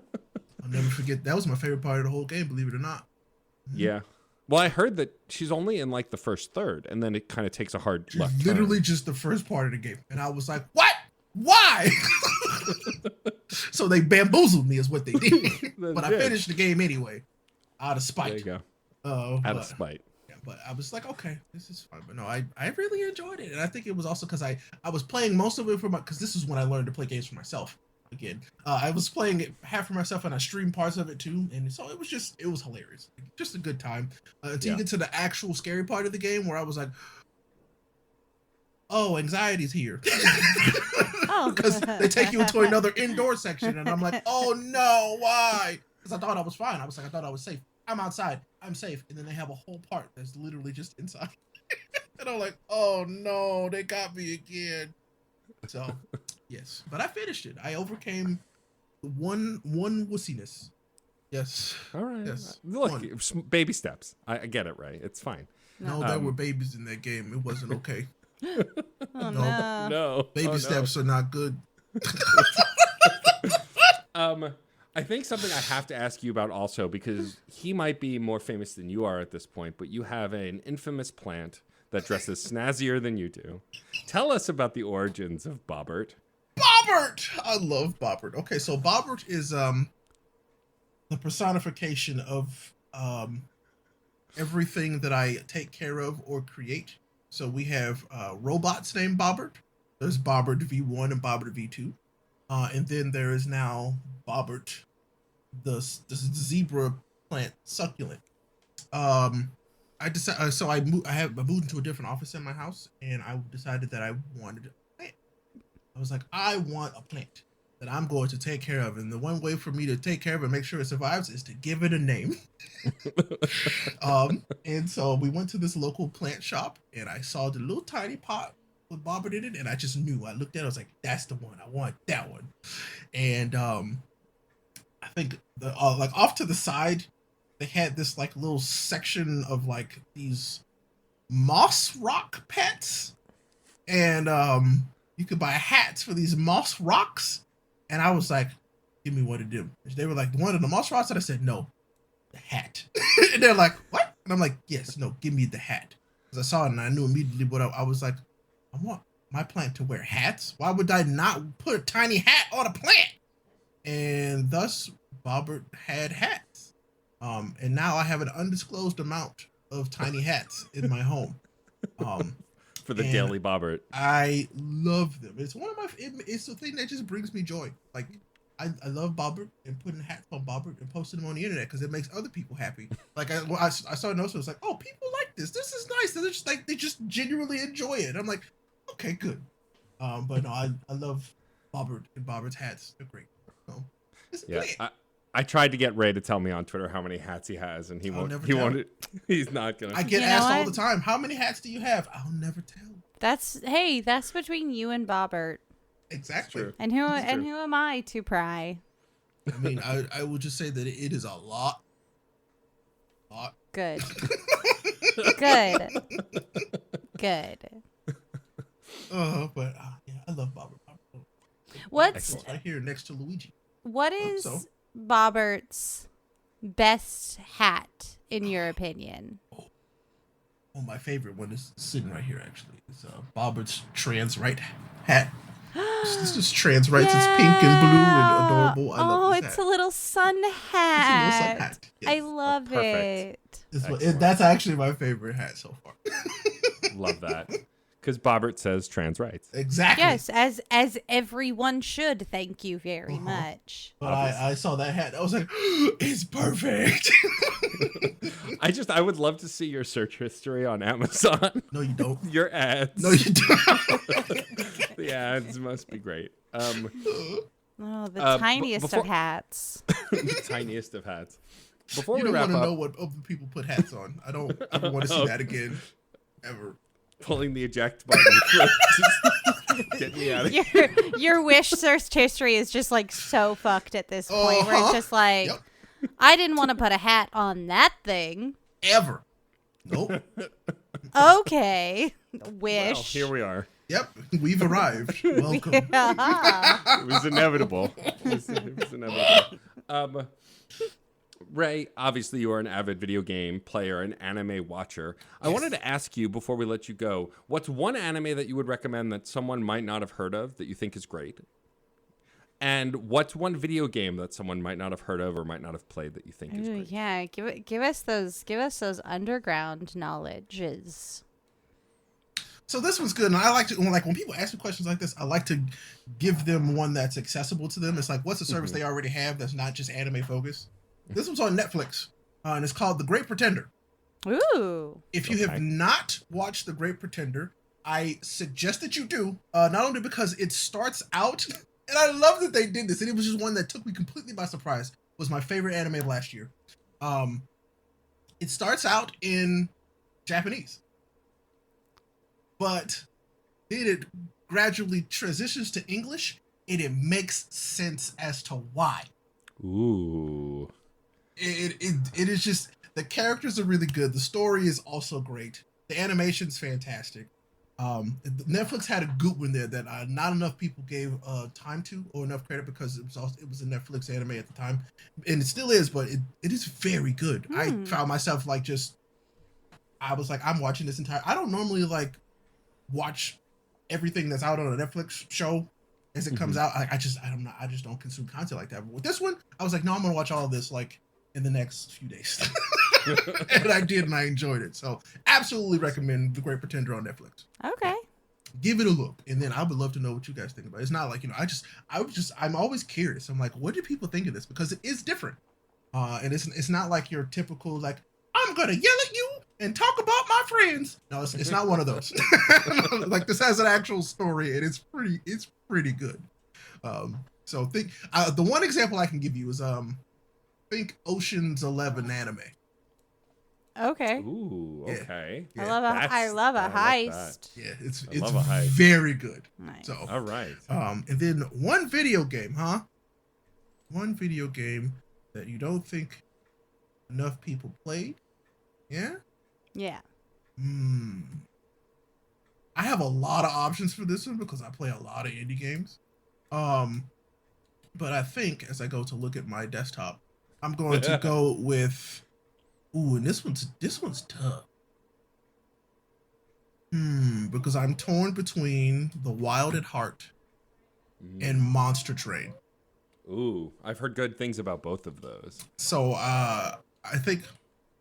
never forget. That was my favorite part of the whole game, believe it or not. Mm-hmm. Yeah. Well, I heard that she's only in like the first third, and then it kind of takes a hard left literally turn. Just the first part of the game. And I was like, what? Why? So they bamboozled me is what they did. But I finished the game anyway. Out of spite. There you go. Out of spite. Yeah. but I was like, okay, this is fine. But no, I really enjoyed it, and I think it was also because I was playing most of it for because this is when I learned to play games for myself again. I was playing it half for myself, and I streamed parts of it too, and so it was hilarious, just a good time until you get to the actual scary part of the game where I was like, oh, anxiety's here. Because they take you into another indoor section, and I'm like, oh no, why? Because I thought I was fine. I thought I was safe. I'm outside. I'm safe. And then they have a whole part that's literally just inside. And I'm like, oh no, they got me again. So, yes. But I finished it. I overcame one wussiness. Yes. All right. Yes. Look, baby steps. I get it, Ray. It's fine. No, there were babies in that game. It wasn't okay. No. Baby steps are not good. I think something I have to ask you about also, because he might be more famous than you are at this point, but you have an infamous plant that dresses snazzier than you do. Tell us about the origins of Bobbert. Bobbert! I love Bobbert. Okay, so Bobbert is the personification of everything that I take care of or create. So we have robots named Bobbert. There's Bobbert V1 and Bobbert V2. And then there is now Bobbert, the zebra plant succulent. I decided, so I moved into a different office in my house, and I decided that I wanted a plant. I was like, I want a plant that I'm going to take care of, and the one way for me to take care of it and make sure it survives is to give it a name. And so we went to this local plant shop, and I saw the little tiny pot with Bobbert in it, and I just knew. I looked at it, I was like, that's the one. I want that one. And I think the like off to the side, they had this like little section of like these moss rock pets, and you could buy hats for these moss rocks. And I was like, give me one of them. They were like, one of the moss rocks, and I said, no, the hat. And they're like, what? And I'm like, yes, no, give me the hat. Because I saw it and I knew immediately what I was like, I want my plant to wear hats. Why would I not put a tiny hat on a plant? And thus, Bobbert had hats. And now I have an undisclosed amount of tiny hats in my home. For the daily Bobbert. I love them. It's one of my. It's the thing that just brings me joy. Like I love Bobbert and putting hats on Bobbert and posting them on the internet because it makes other people happy. Like I saw a notice. It was like, oh, people like this. This is nice. They're just like they just genuinely enjoy it. I'm like, okay, good. But no, I love Bobbert and Bobbert's hats. They're great. So, yeah. I tried to get Ray to tell me on Twitter how many hats he has, and he won't. He won't. He's not gonna. I get asked all the time, "How many hats do you have?" I'll never tell. That's between you and Bobbert. Exactly. And who am I to pry? I mean, I will just say that it is a lot. Good. Good. But yeah, I love Bobbert. What's right here next to Luigi? What is Bobbert's best hat in your opinion? Oh, my favorite one is sitting right here. Actually, it's Bobbert's trans right hat. This is trans rights. Yes. It's pink and blue and adorable. I love this it's hat. a little sun hat. It's a little sun hat. Yes. I love it. That's actually my favorite hat so far. Love that. Because Bobbert says trans rights. Exactly. Yes, as everyone should. Thank you very much. But I saw that hat. I was like, it's perfect. I would love to see your search history on Amazon. No, you don't. Your ads. No, you don't. The ads must be great. The tiniest of hats. The tiniest of hats. Before you we don't wrap want to up, know what other people put hats on. I don't ever want to see that again. Ever. Pulling the eject button. Get me out of here. Your Wish search history is just like so fucked at this point where it's just like, I didn't want to put a hat on that thing. Ever. Nope. Okay. Wish. Well, here we are. Yep. We've arrived. Welcome. It was inevitable. It was inevitable. Ray, obviously you are an avid video game player, an anime watcher. Yes. I wanted to ask you before we let you go, what's one anime that you would recommend that someone might not have heard of that you think is great? And what's one video game that someone might not have heard of or might not have played that you think is great? Yeah, give us those underground knowledges. So this one's good, and I like to when people ask me questions like this, I like to give them one that's accessible to them. It's like, what's a service they already have that's not just anime focused? This one's on Netflix, and it's called The Great Pretender. Ooh! If you have not watched The Great Pretender, I suggest that you do. Not only because it starts out, and I love that they did this, and it was just one that took me completely by surprise. It was my favorite anime of last year. It starts out in Japanese, but then it gradually transitions to English, and it makes sense as to why. Ooh. It is just, the characters are really good. The story is also great. The animation's fantastic. Netflix had a good one there that not enough people gave time to or enough credit, because it was a Netflix anime at the time, and it still is, but it is very good. I found myself I was like, I'm watching this entire. I don't normally watch everything that's out on a Netflix show as it comes out. I just don't consume content like that. But with this one, I was like, no, I'm gonna watch all of this in the next few days. And I did, and I enjoyed it. So absolutely recommend The Great Pretender on Netflix. Okay. Give it a look, and then I would love to know what you guys think about it. It's not like, I'm always curious. I'm like, what do people think of this? Because it is different. And it's not like your typical, I'm gonna yell at you and talk about my friends. No, it's not one of those. This has an actual story, and it's pretty good. So think the one example I can give you is think Ocean's 11 anime. Okay. Ooh, okay. Yeah. I love a heist. Yeah, it's heist. very good. Nice. So all right. And then one video game, One video game that you don't think enough people played. Yeah? Yeah. I have a lot of options for this one because I play a lot of indie games. But I think as I go to look at my desktop, I'm going to go with and this one's tough. Because I'm torn between The Wild at Heart and Monster Train. Ooh, I've heard good things about both of those. So I think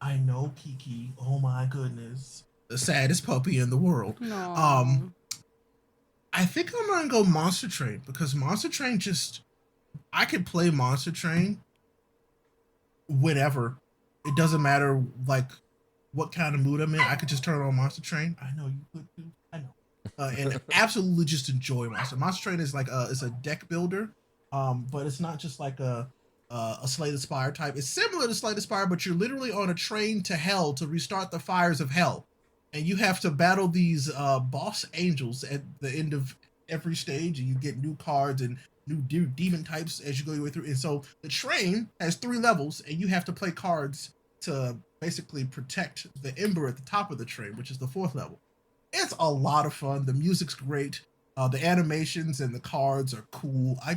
I know Kiki. Oh my goodness, the saddest puppy in the world. Aww. I think I'm gonna go Monster Train because Monster Train I could play Monster Train whenever. It doesn't matter what kind of mood I'm in. I could just turn on Monster Train. I know you could too. I know. And absolutely just enjoy Monster. Monster Train is it's a deck builder, but it's not just a Slay the Spire type. It's similar to Slay the Spire, but you're literally on a train to hell to restart the fires of hell, and you have to battle these boss angels at the end of every stage, and you get new cards and new demon types as you go your way through. And so the train has 3 levels, and you have to play cards to basically protect the ember at the top of the train, which is the 4th level. It's a lot of fun. The music's great. The animations and the cards are cool. I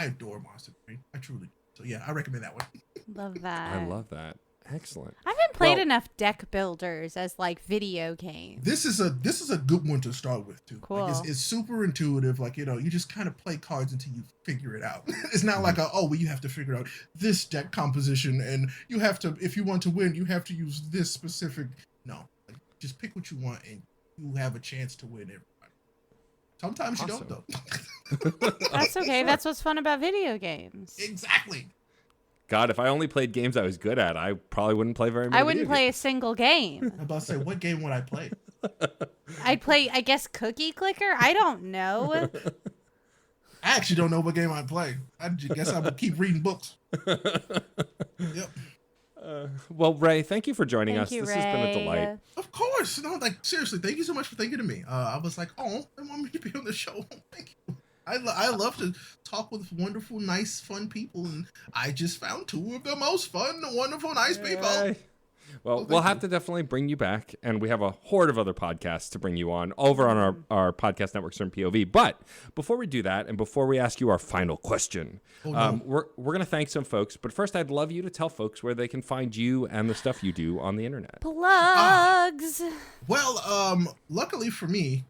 adore Monster Train. I truly do. So yeah, I recommend that one. Love that. I love that. Excellent. I haven't played enough deck builders as video games. This is a good one to start with too. Cool. It's super intuitive. You just kind of play cards until you figure it out. It's not you have to figure out this deck composition, and you have to, if you want to win, you have to use this specific. No, just pick what you want, and you have a chance to win everybody. Sometimes you don't though. That's okay. That's what's fun about video games. Exactly. God, if I only played games I was good at, I probably wouldn't play very many. I wouldn't play a single game. I'm about to say, what game would I play? I'd play, I guess, Cookie Clicker? I don't know. I actually don't know what game I'd play. I guess I would keep reading books. Yep. Well, Ray, thank you for joining us. Ray. This has been a delight. Of course. No, seriously, thank you so much for thinking of me. I was like, I want me to be on the show. Thank you. I love to talk with wonderful, nice, fun people, and I just found 2 of the most fun, wonderful, nice people. Well, we'll have to definitely bring you back, and we have a horde of other podcasts to bring you on over on our podcast network, Certain POV. But before we do that, and before we ask you our final question, we're going to thank some folks. But first, I'd love you to tell folks where they can find you and the stuff you do on the internet. Plugs. Well, luckily for me,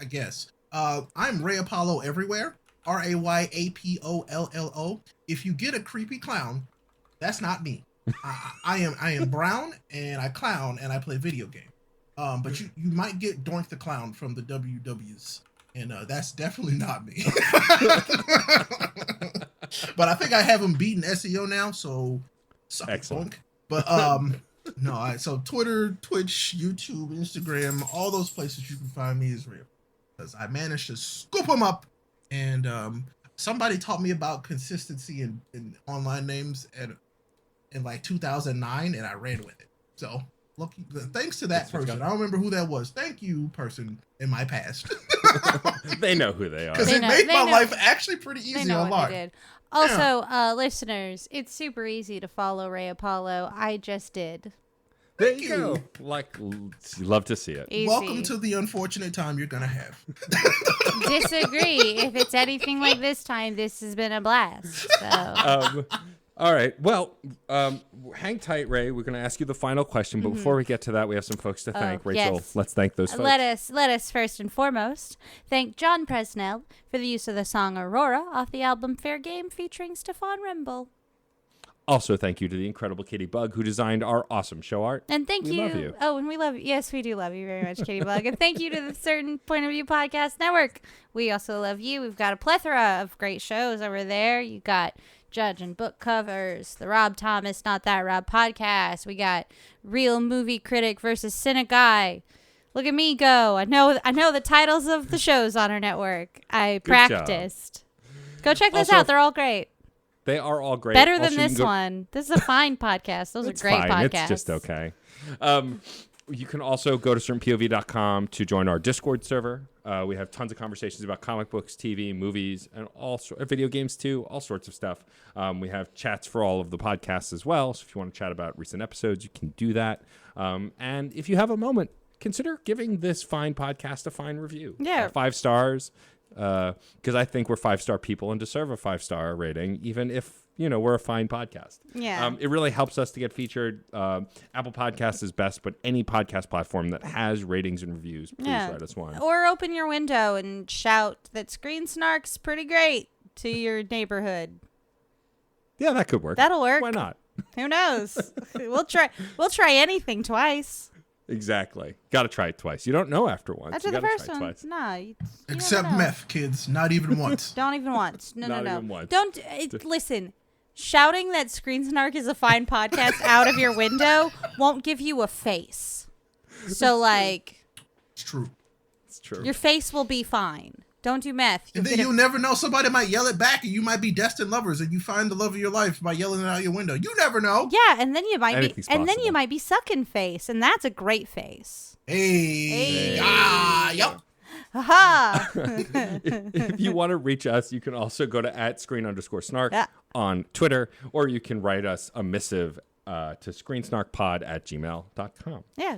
I guess, I'm Ray Apollo everywhere. RAYAPOLLO. If you get a creepy clown, that's not me. I am brown and I clown and I play video game. But you might get Doink the Clown from the WWs, and that's definitely not me. But I think I have him beaten SEO now, so excellent. But no, so Twitter, Twitch, YouTube, Instagram, all those places you can find me is real, because I managed to scoop them up. And somebody taught me about consistency in online names in like 2009, and I ran with it. So thanks to that person. I don't remember who that was. Thank you, person in my past. They know who they are. Because it made my life actually pretty easy online. Also, listeners, it's super easy to follow Ray Apollo. I just did. There you go. Like, love to see it. Easy. Welcome to the unfortunate time you're going to have. Disagree. If it's anything like this time, this has been a blast. So. All right. Well, hang tight, Ray. We're going to ask you the final question. But before we get to that, we have some folks to thank. Rachel, yes. Let's thank those folks. Let us first and foremost thank John Presnell for the use of the song Aurora off the album Fair Game featuring Stefan Remble. Also, thank you to the incredible Katie Bug, who designed our awesome show art. And thank you. Love you. Oh, and we love you. Yes, we do love you very much, Katie Bug. And thank you to the Certain Point of View Podcast Network. We also love you. We've got a plethora of great shows over there. You got Judge and Book Covers, the Rob Thomas Not That Rob podcast. We got Real Movie Critic versus Cynic Guy. Look at me go. I know the titles of the shows on our network. I practiced. Go check those out. They're all great. They are all great. Better than this one. This is a fine podcast. Those are great podcasts. It's just okay. You can also go to certainpov.com to join our Discord server. We have tons of conversations about comic books, TV, movies, and video games too, all sorts of stuff. We have chats for all of the podcasts as well. So if you want to chat about recent episodes, you can do that. And if you have a moment, consider giving this fine podcast a fine review. Yeah. 5 stars. Because I think we're 5-star people and deserve a 5-star rating, even if we're a fine podcast. Yeah. It really helps us to get featured. Apple Podcasts is best, but any podcast platform that has ratings and reviews, please write us one. Or open your window and shout that Screen Snark's pretty great to your neighborhood. Yeah, that could work. That'll work. Why not? Who knows? We'll try anything twice. Exactly. Got to try it twice. You don't know after once. After the first one. No. You Except meth, kids. Not even once. Don't even once. No. Not even once. Don't. Listen. Shouting that Screen Snark is a fine podcast out of your window won't give you a face. So, like. It's true. It's true. Your face will be fine. Don't do meth. And then you'll never know. Somebody might yell it back, and you might be destined lovers, and you find the love of your life by yelling it out your window. You never know. Yeah, and then you might be sucking face, and that's a great face. Hey. Yep. Ha! If you want to reach us, you can also go to @screen_snark on Twitter, or you can write us a missive to screensnarkpod@gmail.com. Yeah.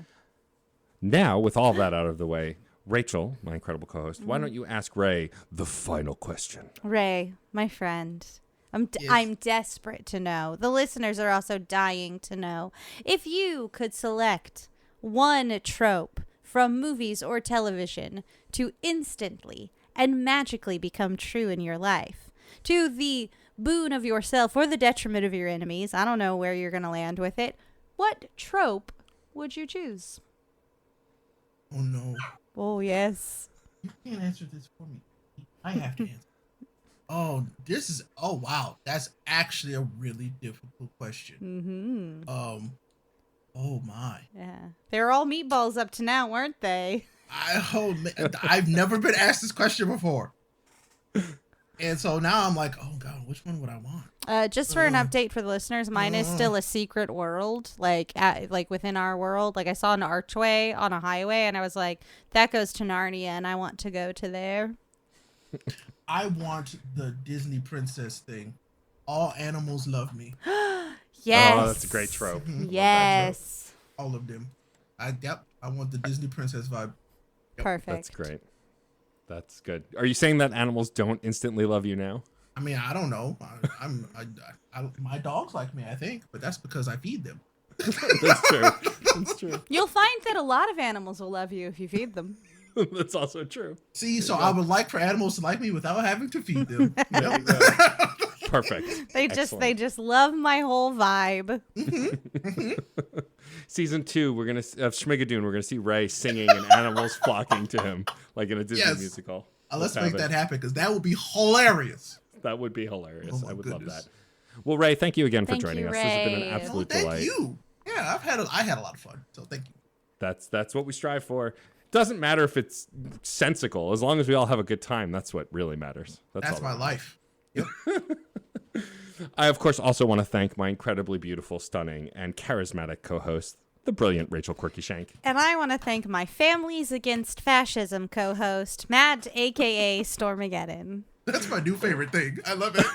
Now, with all that out of the way, Rachel, my incredible co-host, why don't you ask Ray the final question? Ray, my friend, I'm desperate to know. The listeners are also dying to know. If you could select one trope from movies or television to instantly and magically become true in your life, to the boon of yourself or the detriment of your enemies, I don't know where you're going to land with it, what trope would you choose? Oh, no. Oh, yes. You can't answer this for me. I have to answer. Oh, wow. That's actually a really difficult question. Mm-hmm. Oh, my. Yeah. They were all meatballs up to now, weren't they? I've never been asked this question before. And so now I'm like, oh, God, which one would I want? Just for an update for the listeners, mine is still a secret world, like within our world. Like I saw an archway on a highway, and I was like, that goes to Narnia, and I want to go to there. I want the Disney princess thing. All animals love me. Yes. Oh, that's a great trope. Yes. All of them. I want the Disney princess vibe. Yep. Perfect. That's great. That's good. Are you saying that animals don't instantly love you now? I mean, I don't know. My dogs like me, I think, but that's because I feed them. That's true. That's true. You'll find that a lot of animals will love you if you feed them. That's also true. See, so I would like for animals to like me without having to feed them. You know? Perfect. They just love my whole vibe. Season 2, we're gonna of Schmigadoon. We're gonna see Ray singing and animals flocking to him like in a Disney musical. Let's make that happen because that would be hilarious. That would be hilarious. Oh, I would goodness. love that. Well, Ray, thank you again for Thank joining you, us. Ray. This has been an absolute delight. Thank you. Yeah, I had a lot of fun. So thank you. That's what we strive for. Doesn't matter if it's sensical, as long as we all have a good time. That's what really matters. That's my life. Yep. I, of course, also want to thank my incredibly beautiful, stunning, and charismatic co-host, the brilliant Rachel Quirky Shank. And I want to thank my Families Against Fascism co-host, Matt, a.k.a. Stormageddon. That's my new favorite thing. I love it.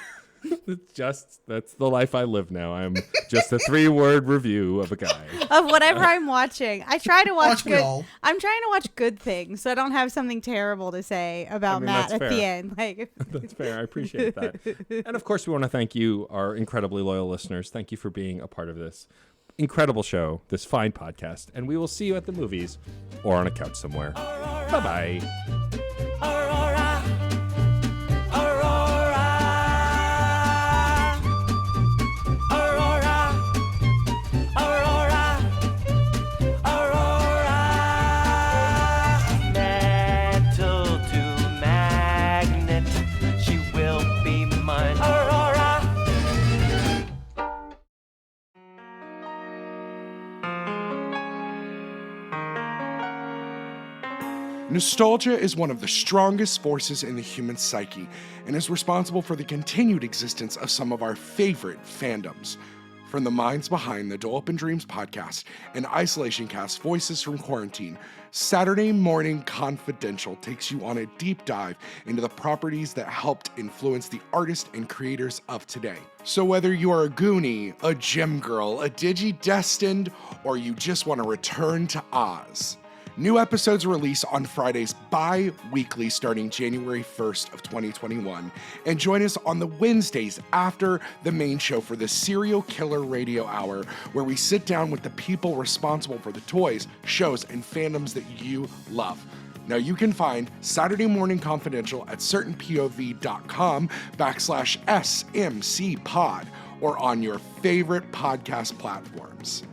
That's the life I live now. I'm just a 3-word review of a guy. Of whatever I'm watching. I try to watch good. all. I'm trying to watch good things, so I don't have something terrible to say about Matt at the end. Like That's fair. I appreciate that. And of course, we want to thank you, our incredibly loyal listeners. Thank you for being a part of this incredible show, this fine podcast. And we will see you at the movies or on a couch somewhere. Bye-bye. Aurora, Aurora, Aurora, Aurora, Aurora. Metal to magnet, she will be mine. Aurora. Nostalgia is one of the strongest forces in the human psyche and is responsible for the continued existence of some of our favorite fandoms. From the minds behind the Dole Up in Dreams podcast and Isolation Cast Voices from Quarantine, Saturday Morning Confidential takes you on a deep dive into the properties that helped influence the artists and creators of today. So whether you are a Goonie, a Gem Girl, a Digi-Destined, or you just want to return to Oz, new episodes release on Fridays bi-weekly starting January 1st of 2021, and join us on the Wednesdays after the main show for the Serial Killer Radio Hour, where we sit down with the people responsible for the toys, shows, and fandoms that you love. Now you can find Saturday Morning Confidential at certainpov.com/SMCpod or on your favorite podcast platforms.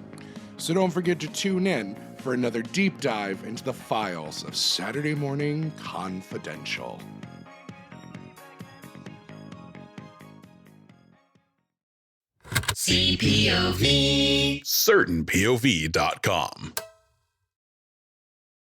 So don't forget to tune in for another deep dive into the files of Saturday Morning Confidential. CPOV. CertainPOV.com.